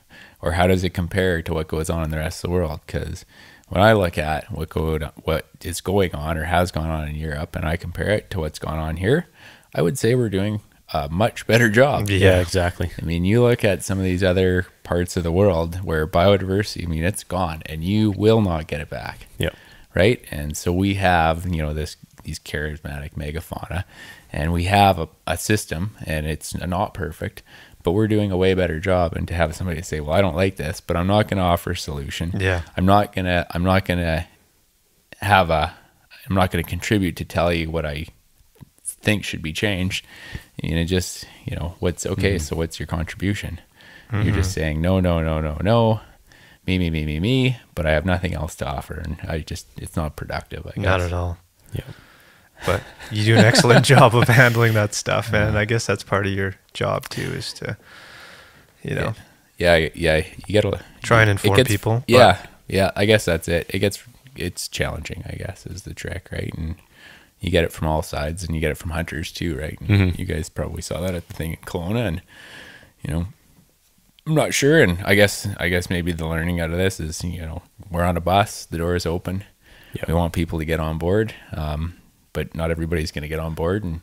or how does it compare to what goes on in the rest of the world? Because when I look at what is going on or has gone on in Europe, and I compare it to what's gone on here, I would say we're doing a much better job. Yeah, exactly. I mean, you look at some of these other parts of the world where biodiversity, I mean, it's gone and you will not get it back. Yep. Right. And so we have, you know, these charismatic megafauna, and we have a system, and it's not perfect, but we're doing a way better job. And to have somebody say, well, I don't like this, but I'm not going to offer a solution. Yeah. I'm not going to contribute to tell you what I think should be changed. You know, just, you know, what's okay. So what's your contribution? You're just saying, no, me, but I have nothing else to offer. And it's not productive, I guess. Not at all. Yeah. But you do an excellent job of handling that stuff. And I guess that's part of your job too, is to, you know. Yeah. You got to try and inform people. Yeah. Yeah. I guess that's it. It's challenging, I guess, is the trick, right? And you get it from all sides, and you get it from hunters too, right? And you guys probably saw that at the thing in Kelowna, and, you know, I'm not sure. And I guess maybe the learning out of this is, you know, we're on a bus, the door is open. Yep. We want people to get on board. But not everybody's going to get on board. And,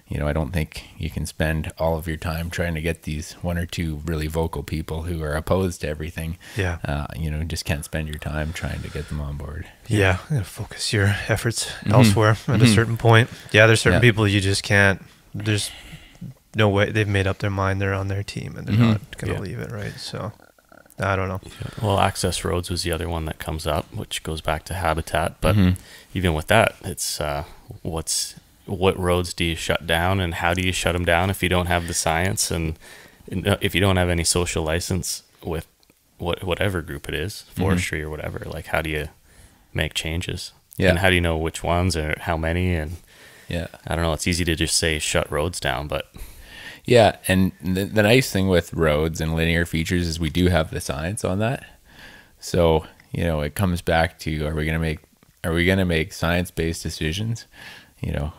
you know, I don't think you can spend all of your time trying to get these one or two really vocal people who are opposed to everything. Yeah. You know, just can't spend your time trying to get them on board. Yeah. You gotta focus your efforts elsewhere at a certain point. Yeah. There's certain people you just can't, there's no way they've made up their mind. They're on their team and they're not going to leave it. Right. So I don't know. Well, access roads was the other one that comes up, which goes back to habitat. But even with that, it's what roads do you shut down, and how do you shut them down if you don't have the science, and if you don't have any social license with whatever group it is, forestry or whatever. Like, how do you make changes? Yeah. And how do you know which ones or how many? And yeah, I don't know. It's easy to just say shut roads down, but yeah. And the nice thing with roads and linear features is we do have the science on that. So, you know, it comes back to, are we going to make science-based decisions, you know,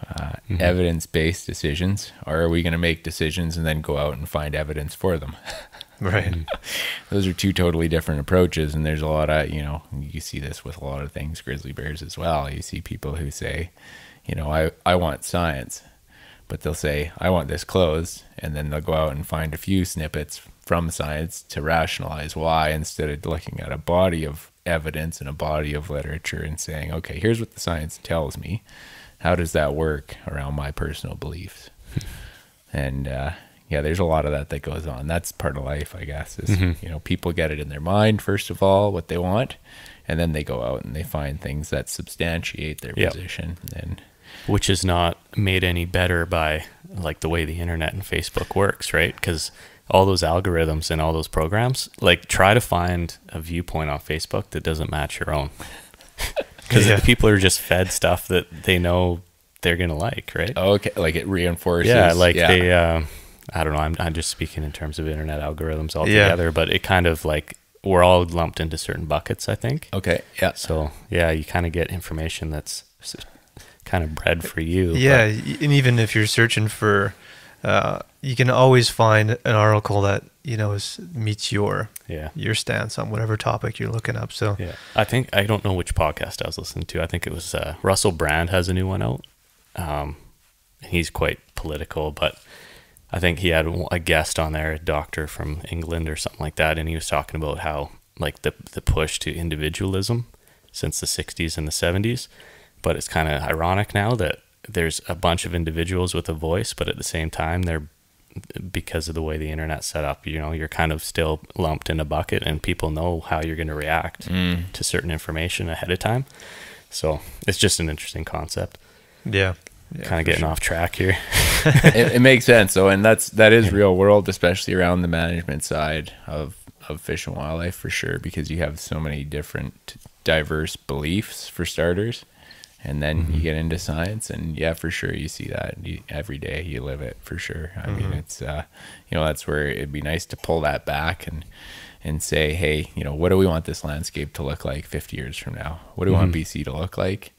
evidence-based decisions, or are we going to make decisions and then go out and find evidence for them? Right. Those are two totally different approaches. And there's a lot of, you know, you see this with a lot of things, grizzly bears as well. You see people who say, you know, I want science, but they'll say, I want this closed. And then they'll go out and find a few snippets from science to rationalize why, instead of looking at a body of evidence and a body of literature and saying, okay, here's what the science tells me. How does that work around my personal beliefs? And, yeah, there's a lot of that goes on. That's part of life, I guess, is, you know, people get it in their mind, first of all, what they want, and then they go out and they find things that substantiate their position. And which is not made any better by, like, the way the internet and Facebook works, right? Because all those algorithms and all those programs, like, try to find a viewpoint on Facebook that doesn't match your own. Because people are just fed stuff that they know they're going to like, right? Okay, like it reinforces. Yeah, like they, I don't know, I'm just speaking in terms of internet algorithms altogether, but it kind of, like, we're all lumped into certain buckets, I think. Okay, yeah. So, yeah, you kind of get information that's kind of bred for you. Yeah, and even if you're searching for, you can always find an article that, you know, meets your stance on whatever topic you're looking up. So yeah, I don't know which podcast I was listening to. I think it was Russell Brand has a new one out. He's quite political, but I think he had a guest on there, a doctor from England or something like that, and he was talking about how, like, the push to individualism since the 60s and the 70s, but it's kind of ironic now that there's a bunch of individuals with a voice, but at the same time, because of the way the internet's set up, you know, you're kind of still lumped in a bucket, and people know how you're going to react to certain information ahead of time. So it's just an interesting concept. Yeah. Kind of getting off track here. It makes sense though, and that is real world, especially around the management side of fish and wildlife, for sure, because you have so many different diverse beliefs, for starters, and then you get into science, and yeah, for sure, you see that every day. You live it, for sure. I mean, it's you know, that's where it'd be nice to pull that back and say, hey, you know, what do we want this landscape to look like 50 years from now? What do we want BC to look like?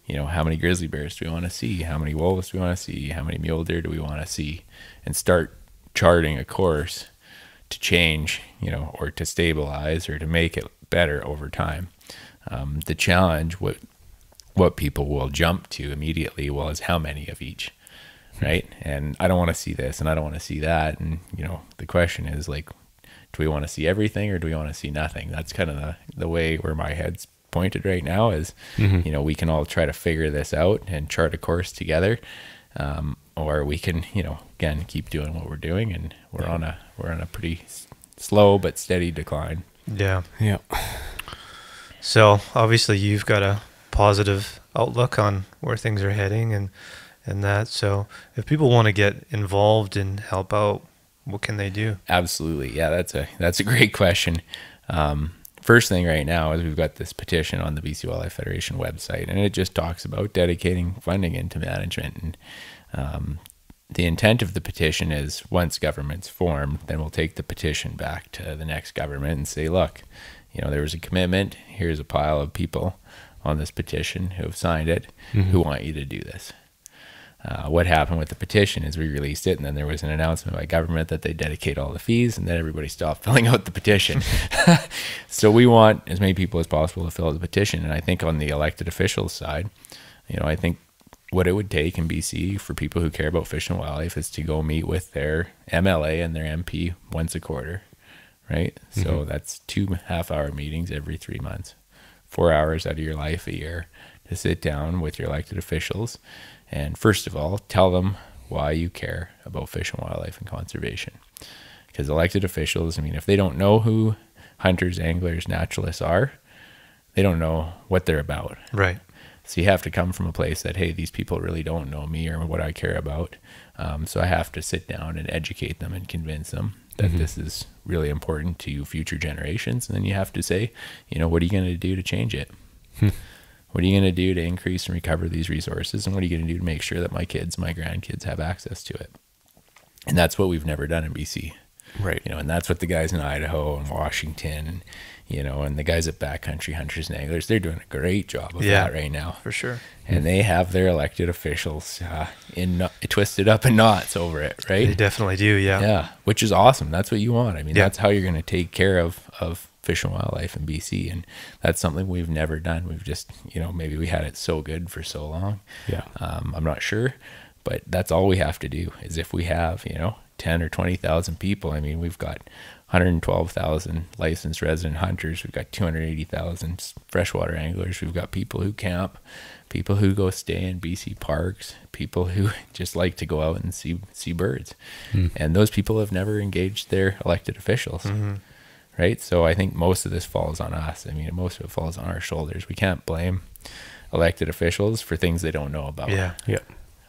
You know, how many grizzly bears do we want to see? How many wolves do we want to see? How many mule deer do we want to see? And start charting a course to change, you know, or to stabilize or to make it better over time. The challenge, what people will jump to immediately, well, is how many of each. right? And I don't want to see this and I don't want to see that. And, the question is like, do we want to see everything or do we want to see nothing? That's kind of the way where my head's pointed right now is, we can all try to figure this out and chart a course together. Or we can, again, keep doing what we're doing, and we're on a pretty slow but steady decline. Yeah. Yeah. So obviously you've got a positive outlook on where things are heading and that. So if people want to get involved and help out, what can they do? Absolutely. Yeah, that's a great question. First thing right now is we've got this petition on the BC Wildlife Federation website, and it just talks about dedicating funding into management. And the intent of the petition is once government's formed, then we'll take the petition back to the next government and say, look, there was a commitment. Here's a pile of people on this petition who have signed it, who want you to do this. What happened with the petition is we released it, and then there was an announcement by government that they dedicate all the fees, and then everybody stopped filling out the petition. So we want as many people as possible to fill out the petition. And I think on the elected officials side, I think what it would take in BC for people who care about fish and wildlife is to go meet with their MLA and their MP once a quarter, right? So that's 2 half-hour meetings every 3 months, 4 hours out of your life a year to sit down with your elected officials. And first of all, tell them why you care about fish and wildlife and conservation. Because elected officials, if they don't know who hunters, anglers, naturalists are, they don't know what they're about. Right. So you have to come from a place that, hey, these people really don't know me or what I care about. So I have to sit down and educate them and convince them that this is really important to future generations. And then you have to say, what are you going to do to change it? What are you going to do to increase and recover these resources? And what are you going to do to make sure that my kids, my grandkids have access to it? And that's what we've never done in BC. Right. And that's what the guys in Idaho and Washington and the guys at Backcountry Hunters and Anglers, they're doing a great job of that right now. For sure. And they have their elected officials twisted up in knots over it, right? They definitely do, yeah. Yeah, which is awesome. That's what you want. That's how you're going to take care of fish and wildlife in BC, and that's something we've never done. We've just, maybe we had it so good for so long. Yeah. I'm not sure, but that's all we have to do is if we have, 10 or 20,000 people. We've got 112,000 licensed resident hunters. We've got 280,000 freshwater anglers. We've got people who camp, people who go stay in BC parks, people who just like to go out and see birds. And those people have never engaged their elected officials. Right? So I think most of this falls on us. Most of it falls on our shoulders. We can't blame elected officials for things they don't know about. Yeah.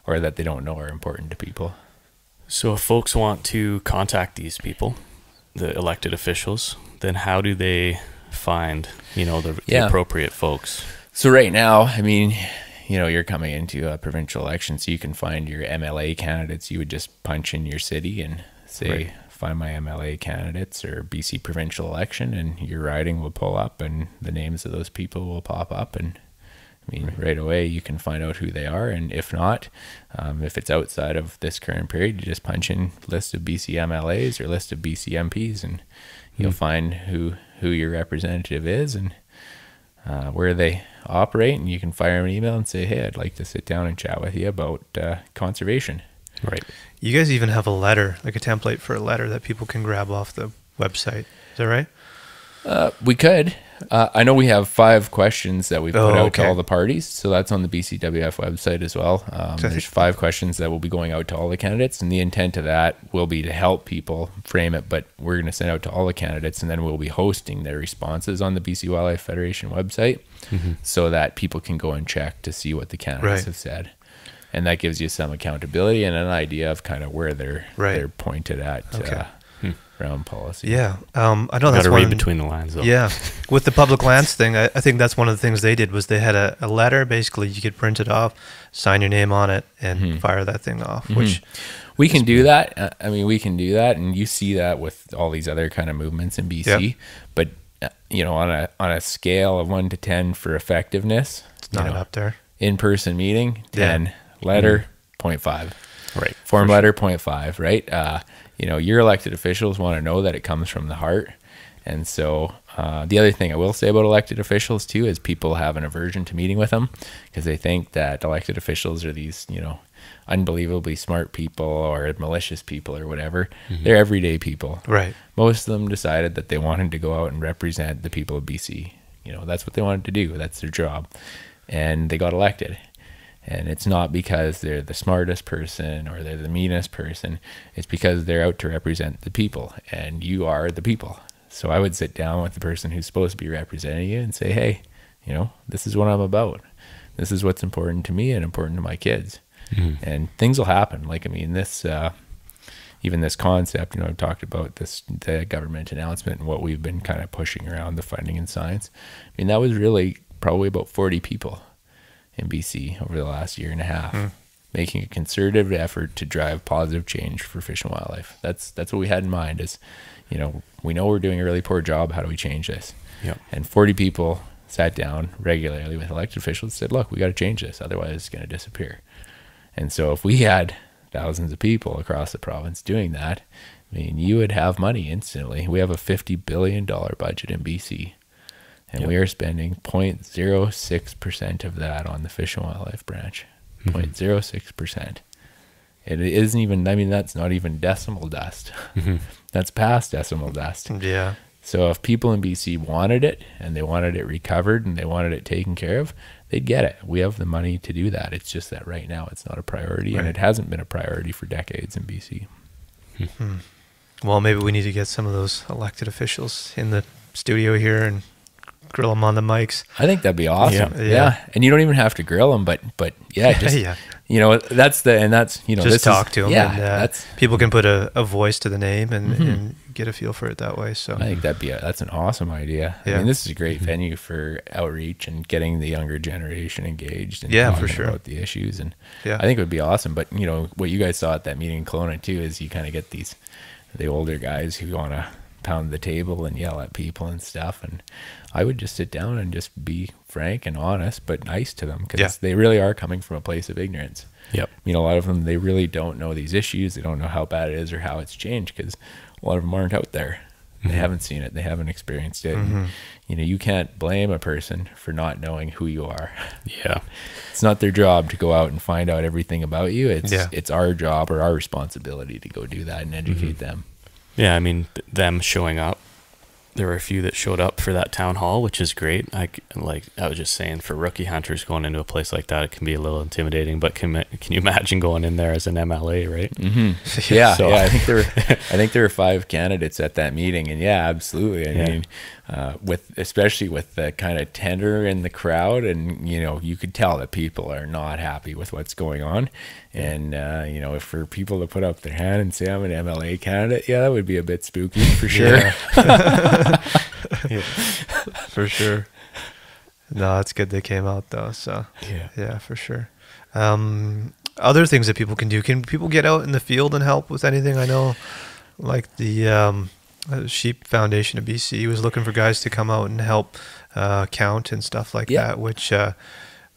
Or that they don't know are important to people. So if folks want to contact these people, the elected officials, then how do they find, the appropriate folks? So right now, you're coming into a provincial election, so you can find your MLA candidates. You would just punch in your city and say, find my MLA candidates or BC provincial election, and your riding will pull up and the names of those people will pop up. And right away you can find out who they are. And if not, if it's outside of this current period, you just punch in list of BC MLAs or list of BC MPs, and you'll find who your representative is and where they operate. And you can fire an email and say, hey, I'd like to sit down and chat with you about conservation. Right. You guys even have a letter, like a template for a letter that people can grab off the website. Is that right? We could. I know we have 5 questions that we put out to all the parties, so that's on the BCWF website as well. There's 5 questions that will be going out to all the candidates, and the intent of that will be to help people frame it, but we're going to send out to all the candidates, and then we'll be hosting their responses on the BC Wildlife Federation website so that people can go and check to see what the candidates have said. And that gives you some accountability and an idea of kind of where they're pointed at around policy. Yeah. I know that's got to read between the lines, though. Yeah. With the public lands thing, I think that's one of the things they did was they had a letter. Basically, you could print it off, sign your name on it, and fire that thing off, which... We can do that. We can do that, and you see that with all these other kind of movements in BC. Yep. But, on a scale of 1 to 10 for effectiveness... It's not up there. In-person meeting, 10. Letter, 0.5. Right. Form letter, 0.5, right? Your elected officials want to know that it comes from the heart. And so the other thing I will say about elected officials too is people have an aversion to meeting with them because they think that elected officials are these, unbelievably smart people or malicious people or whatever. They're everyday people. Right. Most of them decided that they wanted to go out and represent the people of BC. You know, that's what they wanted to do. That's their job. And they got elected. And it's not because they're the smartest person or they're the meanest person. It's because they're out to represent the people, and you are the people. So I would sit down with the person who's supposed to be representing you and say, hey, you know, this is what I'm about. This is what's important to me and important to my kids. And things will happen. Like, I mean, this, even this concept, you know, I've talked about this, the government announcement and what we've been kind of pushing around the funding in science. I mean, that was really probably about 40 people in BC over the last year and a half, making a concerted effort to drive positive change for fish and wildlife. That's what we had in mind is, you know we're doing a really poor job. How do we change this? Yep. And 40 people sat down regularly with elected officials and said, look, we got to change this. Otherwise it's going to disappear. And so if we had thousands of people across the province doing that, I mean, you would have money instantly. We have a $50 billion budget in BC. And we are spending 0.06% of that on the fish and wildlife branch. 0.06%. It isn't even, I mean, that's not even decimal dust. That's past decimal dust. Yeah. So if people in BC wanted it and they wanted it recovered and they wanted it taken care of, they'd get it. We have the money to do that. It's just that right now it's not a priority, and it hasn't been a priority for decades in BC. Well, maybe we need to get some of those elected officials in the studio here and grill them on the mics. I think that'd be awesome. Yeah. And you don't even have to grill them, but yeah, just, you know, that's, you know, just talk to them. Yeah. And, people can put a voice to the name and get a feel for it that way. So I think that's an awesome idea. Yeah. I mean, this is a great venue for outreach and getting the younger generation engaged and for sure about the issues. And I think it would be awesome. But, you know, what you guys saw at that meeting in Kelowna too, is you kind of get the older guys who want to pound the table and yell at people and stuff. And I would just sit down and just be frank and honest, but nice to them, because they really are coming from a place of ignorance. Yep. You know, a lot of them, they really don't know these issues. They don't know how bad it is or how it's changed, because a lot of them aren't out there. They haven't seen it. They haven't experienced it. And, you know, you can't blame a person for not knowing who you are. Yeah. It's not their job to go out and find out everything about you. It's our job or our responsibility to go do that and educate them. Yeah, I mean, them showing up, there were a few that showed up for that town hall, which is great. I was just saying, for rookie hunters going into a place like that, it can be a little intimidating, but can you imagine going in there as an MLA, right? Yeah. I think there were 5 candidates at that meeting, and absolutely. I mean, especially with the kind of tenor in the crowd, and, you know, you could tell that people are not happy with what's going on. And, you know, for people to put up their hand and say, I'm an MLA candidate, that would be a bit spooky for sure. For sure. No, it's good they came out though. So yeah, for sure. Other things that people can do. Can people get out in the field and help with anything? I know, like the Sheep Foundation of BC was looking for guys to come out and help count and stuff like that, which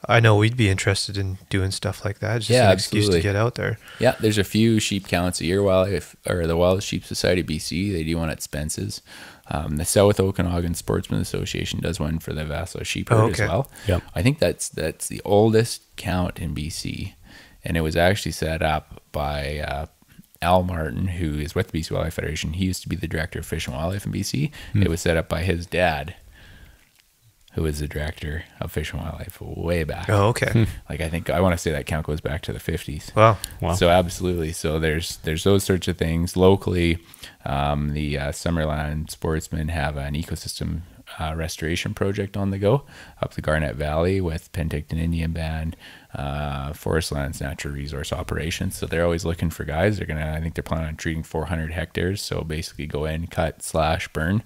I know we'd be interested in doing stuff like that. It's just an excuse to get out there. Yeah, there's a few sheep counts a year. The Wild Sheep Society of BC, they do one at Spence's. The South Okanagan Sportsman Association does one for the Vassal sheep herd as well. Yep. I think that's the oldest count in BC, and it was actually set up by Al Martin, who is with the BC Wildlife Federation. He used to be the director of Fish and Wildlife in BC. It was set up by his dad, who was the director of Fish and Wildlife way back. Oh, okay. Like, I want to say that count goes back to the 50s. Wow. So absolutely. So there's those sorts of things locally. The Summerland Sportsmen have an ecosystem restoration project on the go up the Garnet Valley with Penticton Indian Band, Forest Lands Natural Resource Operations. So they're always looking for guys. I think they're planning on treating 400 hectares. So basically go in, cut, slash, burn.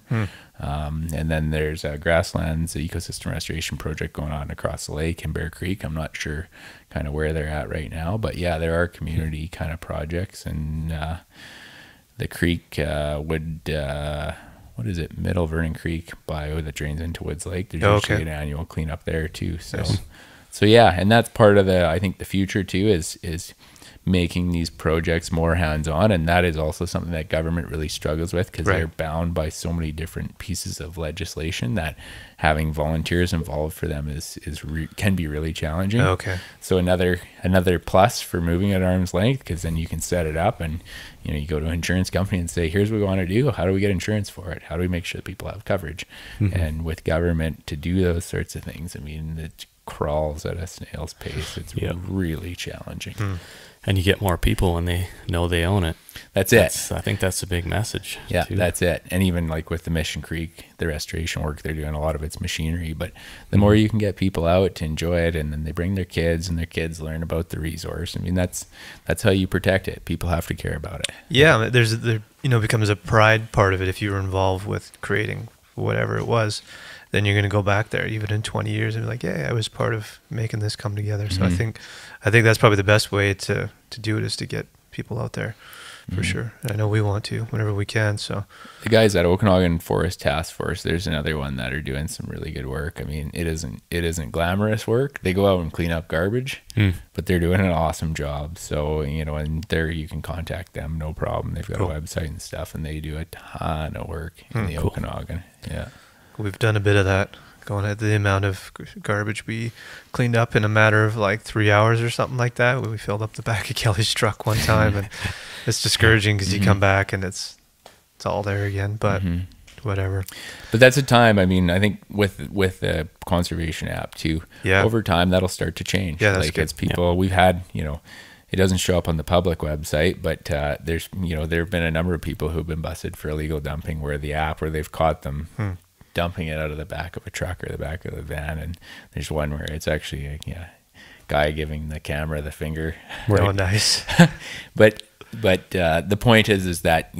And then there's Grasslands Ecosystem Restoration Project going on across the lake in Bear Creek. I'm not sure kind of where they're at right now, but there are community kind of projects. And the creek what is it, Middle Vernon Creek that drains into Woods Lake. There's usually an annual cleanup there too. So it's So yeah, and that's part of I think the future too is making these projects more hands-on, and that is also something that government really struggles with because they're bound by so many different pieces of legislation that having volunteers involved for them can be really challenging. Okay. So another plus for moving at arm's length, because then you can set it up and you go to an insurance company and say, here's what we want to do. How do we get insurance for it? How do we make sure that people have coverage? And with government to do those sorts of things, I mean, it crawls at a snail's pace. It's really challenging. And you get more people when they know they own it. That's it. I think that's a big message. Yeah, too. that's it. And even like with the Mission Creek, the restoration work they're doing, a lot of it's machinery. But the more you can get people out to enjoy it, and then they bring their kids, and their kids learn about the resource. I mean, that's how you protect it. People have to care about it. Yeah, there becomes a pride part of it if you were involved with creating whatever it was. Then you're going to go back there even in 20 years and be like, yeah, I was part of making this come together. So I think that's probably the best way to do it, is to get people out there for sure. And I know we want to whenever we can. So the guys at Okanagan Forest Task Force, there's another one that are doing some really good work. I mean, it isn't glamorous work. They go out and clean up garbage, but they're doing an awesome job. So, and there you can contact them, no problem. They've got a website and stuff, and they do a ton of work in the Okanagan. Yeah. We've done a bit of that, going at the amount of garbage we cleaned up in a matter of like 3 hours or something like that. We filled up the back of Kelly's truck one time, and it's discouraging because you come back and it's all there again, but whatever. But that's a time, I mean, I think with the conservation app too, over time that'll start to change. Yeah, that's like good. As people, we've had, it doesn't show up on the public website, but there's, there have been a number of people who've been busted for illegal dumping where they've caught them dumping it out of the back of a truck or the back of the van. And there's one where it's actually a guy giving the camera the finger. Right. Oh, nice. but the point is that,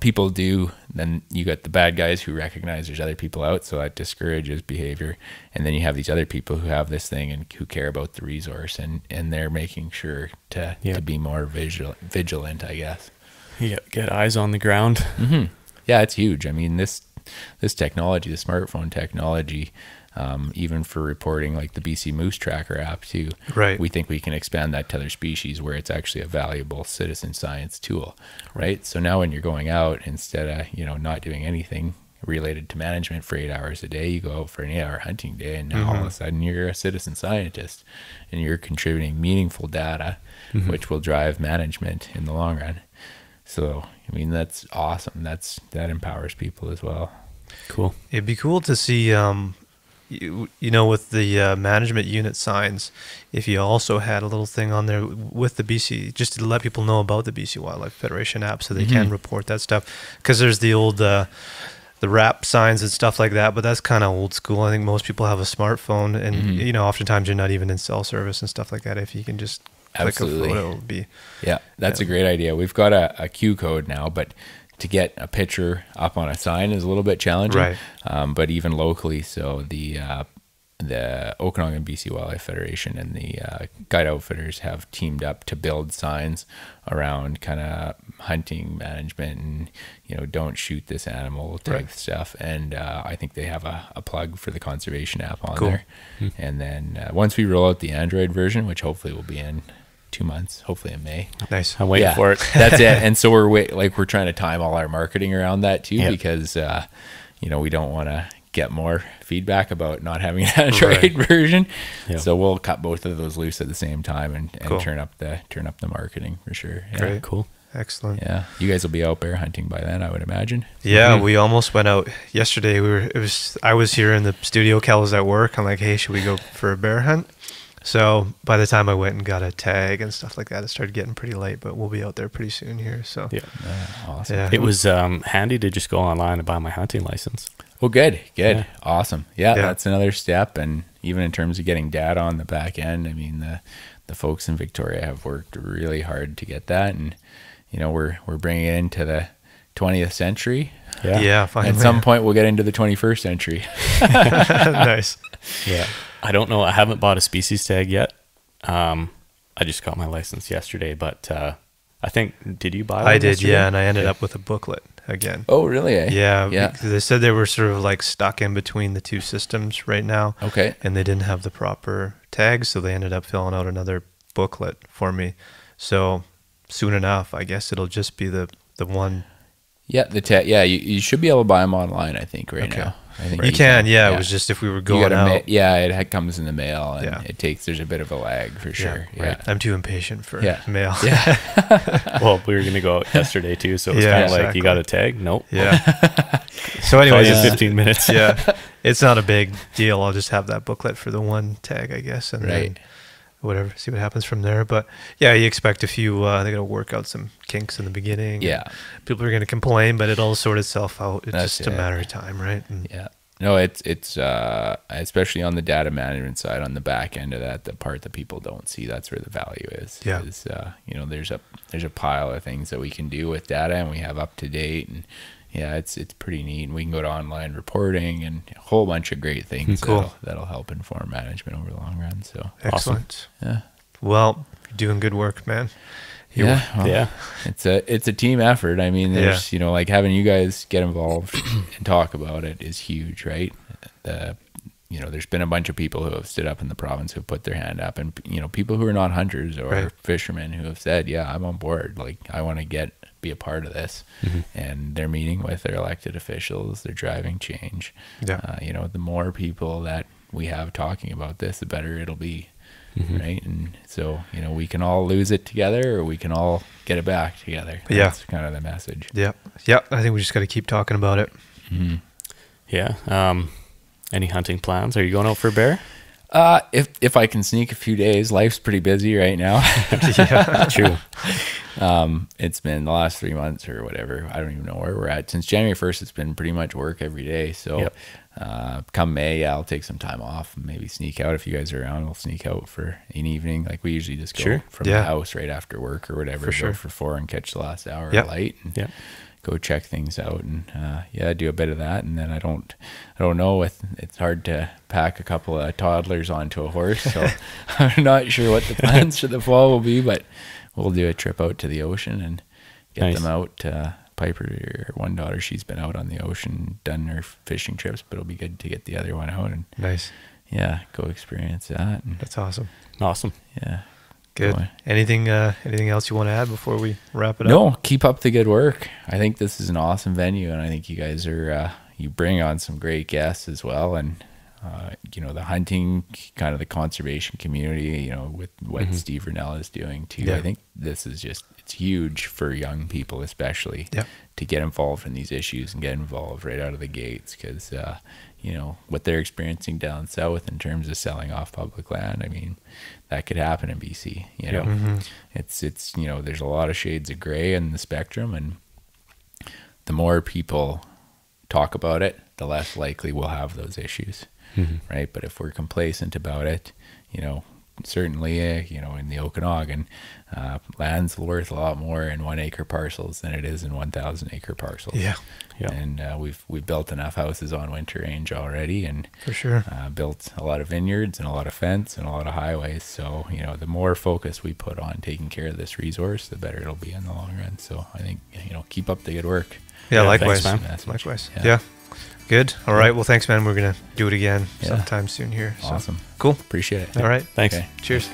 people do, then you got the bad guys who recognize there's other people out. So that discourages behavior. And then you have these other people who have this thing and who care about the resource, and they're making sure to be more vigilant, I guess. Yeah. Get eyes on the ground. Yeah, it's huge. I mean, this technology, the smartphone technology, even for reporting, like the BC Moose Tracker app too. Right. We think we can expand that to other species where it's actually a valuable citizen science tool, right? So now when you're going out, instead of, not doing anything related to management for 8 hours a day, you go out for an 8-hour hunting day, and now all of a sudden you're a citizen scientist and you're contributing meaningful data, which will drive management in the long run. So, I mean, that's awesome. That empowers people as well. Cool. It'd be cool to see, with the management unit signs, if you also had a little thing on there with the BC, just to let people know about the BC Wildlife Federation app so they can report that stuff. Because there's the old, the wrap signs and stuff like that, but that's kind of old school. I think most people have a smartphone, and, oftentimes you're not even in cell service and stuff like that. If you can just Absolutely. click a photo, it would be... Yeah, that's a great idea. We've got a Q code now, but to get a picture up on a sign is a little bit challenging. Right. But even locally, so the Okanagan BC Wildlife Federation and the guide outfitters have teamed up to build signs around kind of hunting management and, don't shoot this animal type stuff. And I think they have a plug for the conservation app on there. And then once we roll out the Android version, which hopefully will be in 2 months, hopefully in May. Nice. I'm waiting for it. That's it. And so we're trying to time all our marketing around that too, because we don't want to get more feedback about not having an Android version. So we'll cut both of those loose at the same time and turn up the marketing for sure. Great. Cool. Excellent. Yeah, you guys will be out bear hunting by then, I would imagine. Yeah, we almost went out yesterday. I was here in the studio. Kel was at work. I'm like, hey, should we go for a bear hunt? So by the time I went and got a tag and stuff like that, it started getting pretty late, but we'll be out there pretty soon here. So awesome. Yeah. It was handy to just go online and buy my hunting license. Well, good. Yeah. Awesome. Yeah, that's another step. And even in terms of getting data on the back end, I mean, the folks in Victoria have worked really hard to get that. And, we're bringing it into the 20th century. Yeah, finally. At some point, we'll get into the 21st century. Nice. Yeah. I don't know. I haven't bought a species tag yet. I just got my license yesterday, but I think, did you buy one I did, yesterday? yeah, and I ended up with a booklet again. Oh, really? Yeah, Yeah. because they said they were sort of like stuck in between the two systems right now. Okay. And they didn't have the proper tags, so they ended up filling out another booklet for me. So soon enough, I guess it'll just be the one. Yeah, you should be able to buy them online, I think, right now. I think You can, yeah. It was just if we were going out. It comes in the mail, and Yeah. there's a bit of a lag for sure. Yeah, right. I'm too impatient for mail. Yeah. Well, we were going to go out yesterday too, so it's kind of like, you got a tag? Nope. Yeah. So anyways, 15 minutes. Yeah, it's not a big deal. I'll just have that booklet for the one tag, I guess, and then whatever, see what happens from there. But yeah, you expect a few, they got to work out some kinks in the beginning. Yeah. People are going to complain, but it'll sort itself out. It's just a matter of time, right? And yeah. No, it's especially on the data management side, on the back end of that, the part that people don't see, that's where the value is. Yeah. Is, there's a pile of things that we can do with data, and we have up to date, and yeah, it's pretty neat. And we can go to online reporting and a whole bunch of great things that'll help inform management over the long run. So excellent. Awesome. Yeah. Well, you're doing good work, man. It's a team effort. I mean, there's like having you guys get involved and talk about it is huge, right? There's been a bunch of people who have stood up in the province who have put their hand up, and people who are not hunters or fishermen who have said, yeah, I'm on board, like I want to be a part of this. And they're meeting with their elected officials, they're driving change. The more people that we have talking about this, the better it'll be. Right. And so, we can all lose it together, or we can all get it back together. That's kind of the message. Yeah. I think we just got to keep talking about it. Yeah. Any hunting plans? Are you going out for a bear? If I can sneak a few days. Life's pretty busy right now. True. It's been the last 3 months or whatever. I don't even know where we're at. Since January 1st, it's been pretty much work every day. So come May, I'll take some time off and maybe sneak out. If you guys are around, we'll sneak out for an evening. Like we usually just go from the house right after work or whatever. Go for 4 and catch the last hour of light. And go check things out and do a bit of that. And then I don't know, it's hard to pack a couple of toddlers onto a horse, so I'm not sure what the plans for the fall will be, but we'll do a trip out to the ocean and get them out. Piper, her one daughter, she's been out on the ocean, done her fishing trips, but it'll be good to get the other one out and go experience that. And that's awesome. Yeah. Good. Boy. Anything else you want to add before we wrap it up? No, keep up the good work. I think this is an awesome venue, and I think you guys are, you bring on some great guests as well. And, the hunting, kind of the conservation community, with what Steve Rennell is doing too. I think this is it's huge for young people, especially to get involved in these issues and get involved right out of the gates. Cause, what they're experiencing down south in terms of selling off public land. I mean, that could happen in BC, it's there's a lot of shades of gray in the spectrum, and the more people talk about it, the less likely we'll have those issues. Right. But if we're complacent about it, certainly, in the Okanagan, land's worth a lot more in 1 acre parcels than it is in 1,000 acre parcels. Yeah. And we've built enough houses on Winter Range already, and for sure built a lot of vineyards and a lot of fence and a lot of highways. So the more focus we put on taking care of this resource, the better it'll be in the long run. So I think keep up the good work. Yeah, likewise, thanks, man. Likewise. Yeah. Good. All right. Well, thanks, man. We're gonna do it again sometime soon here. So. Awesome. Cool. Appreciate it. All right. Thanks. Okay. Cheers.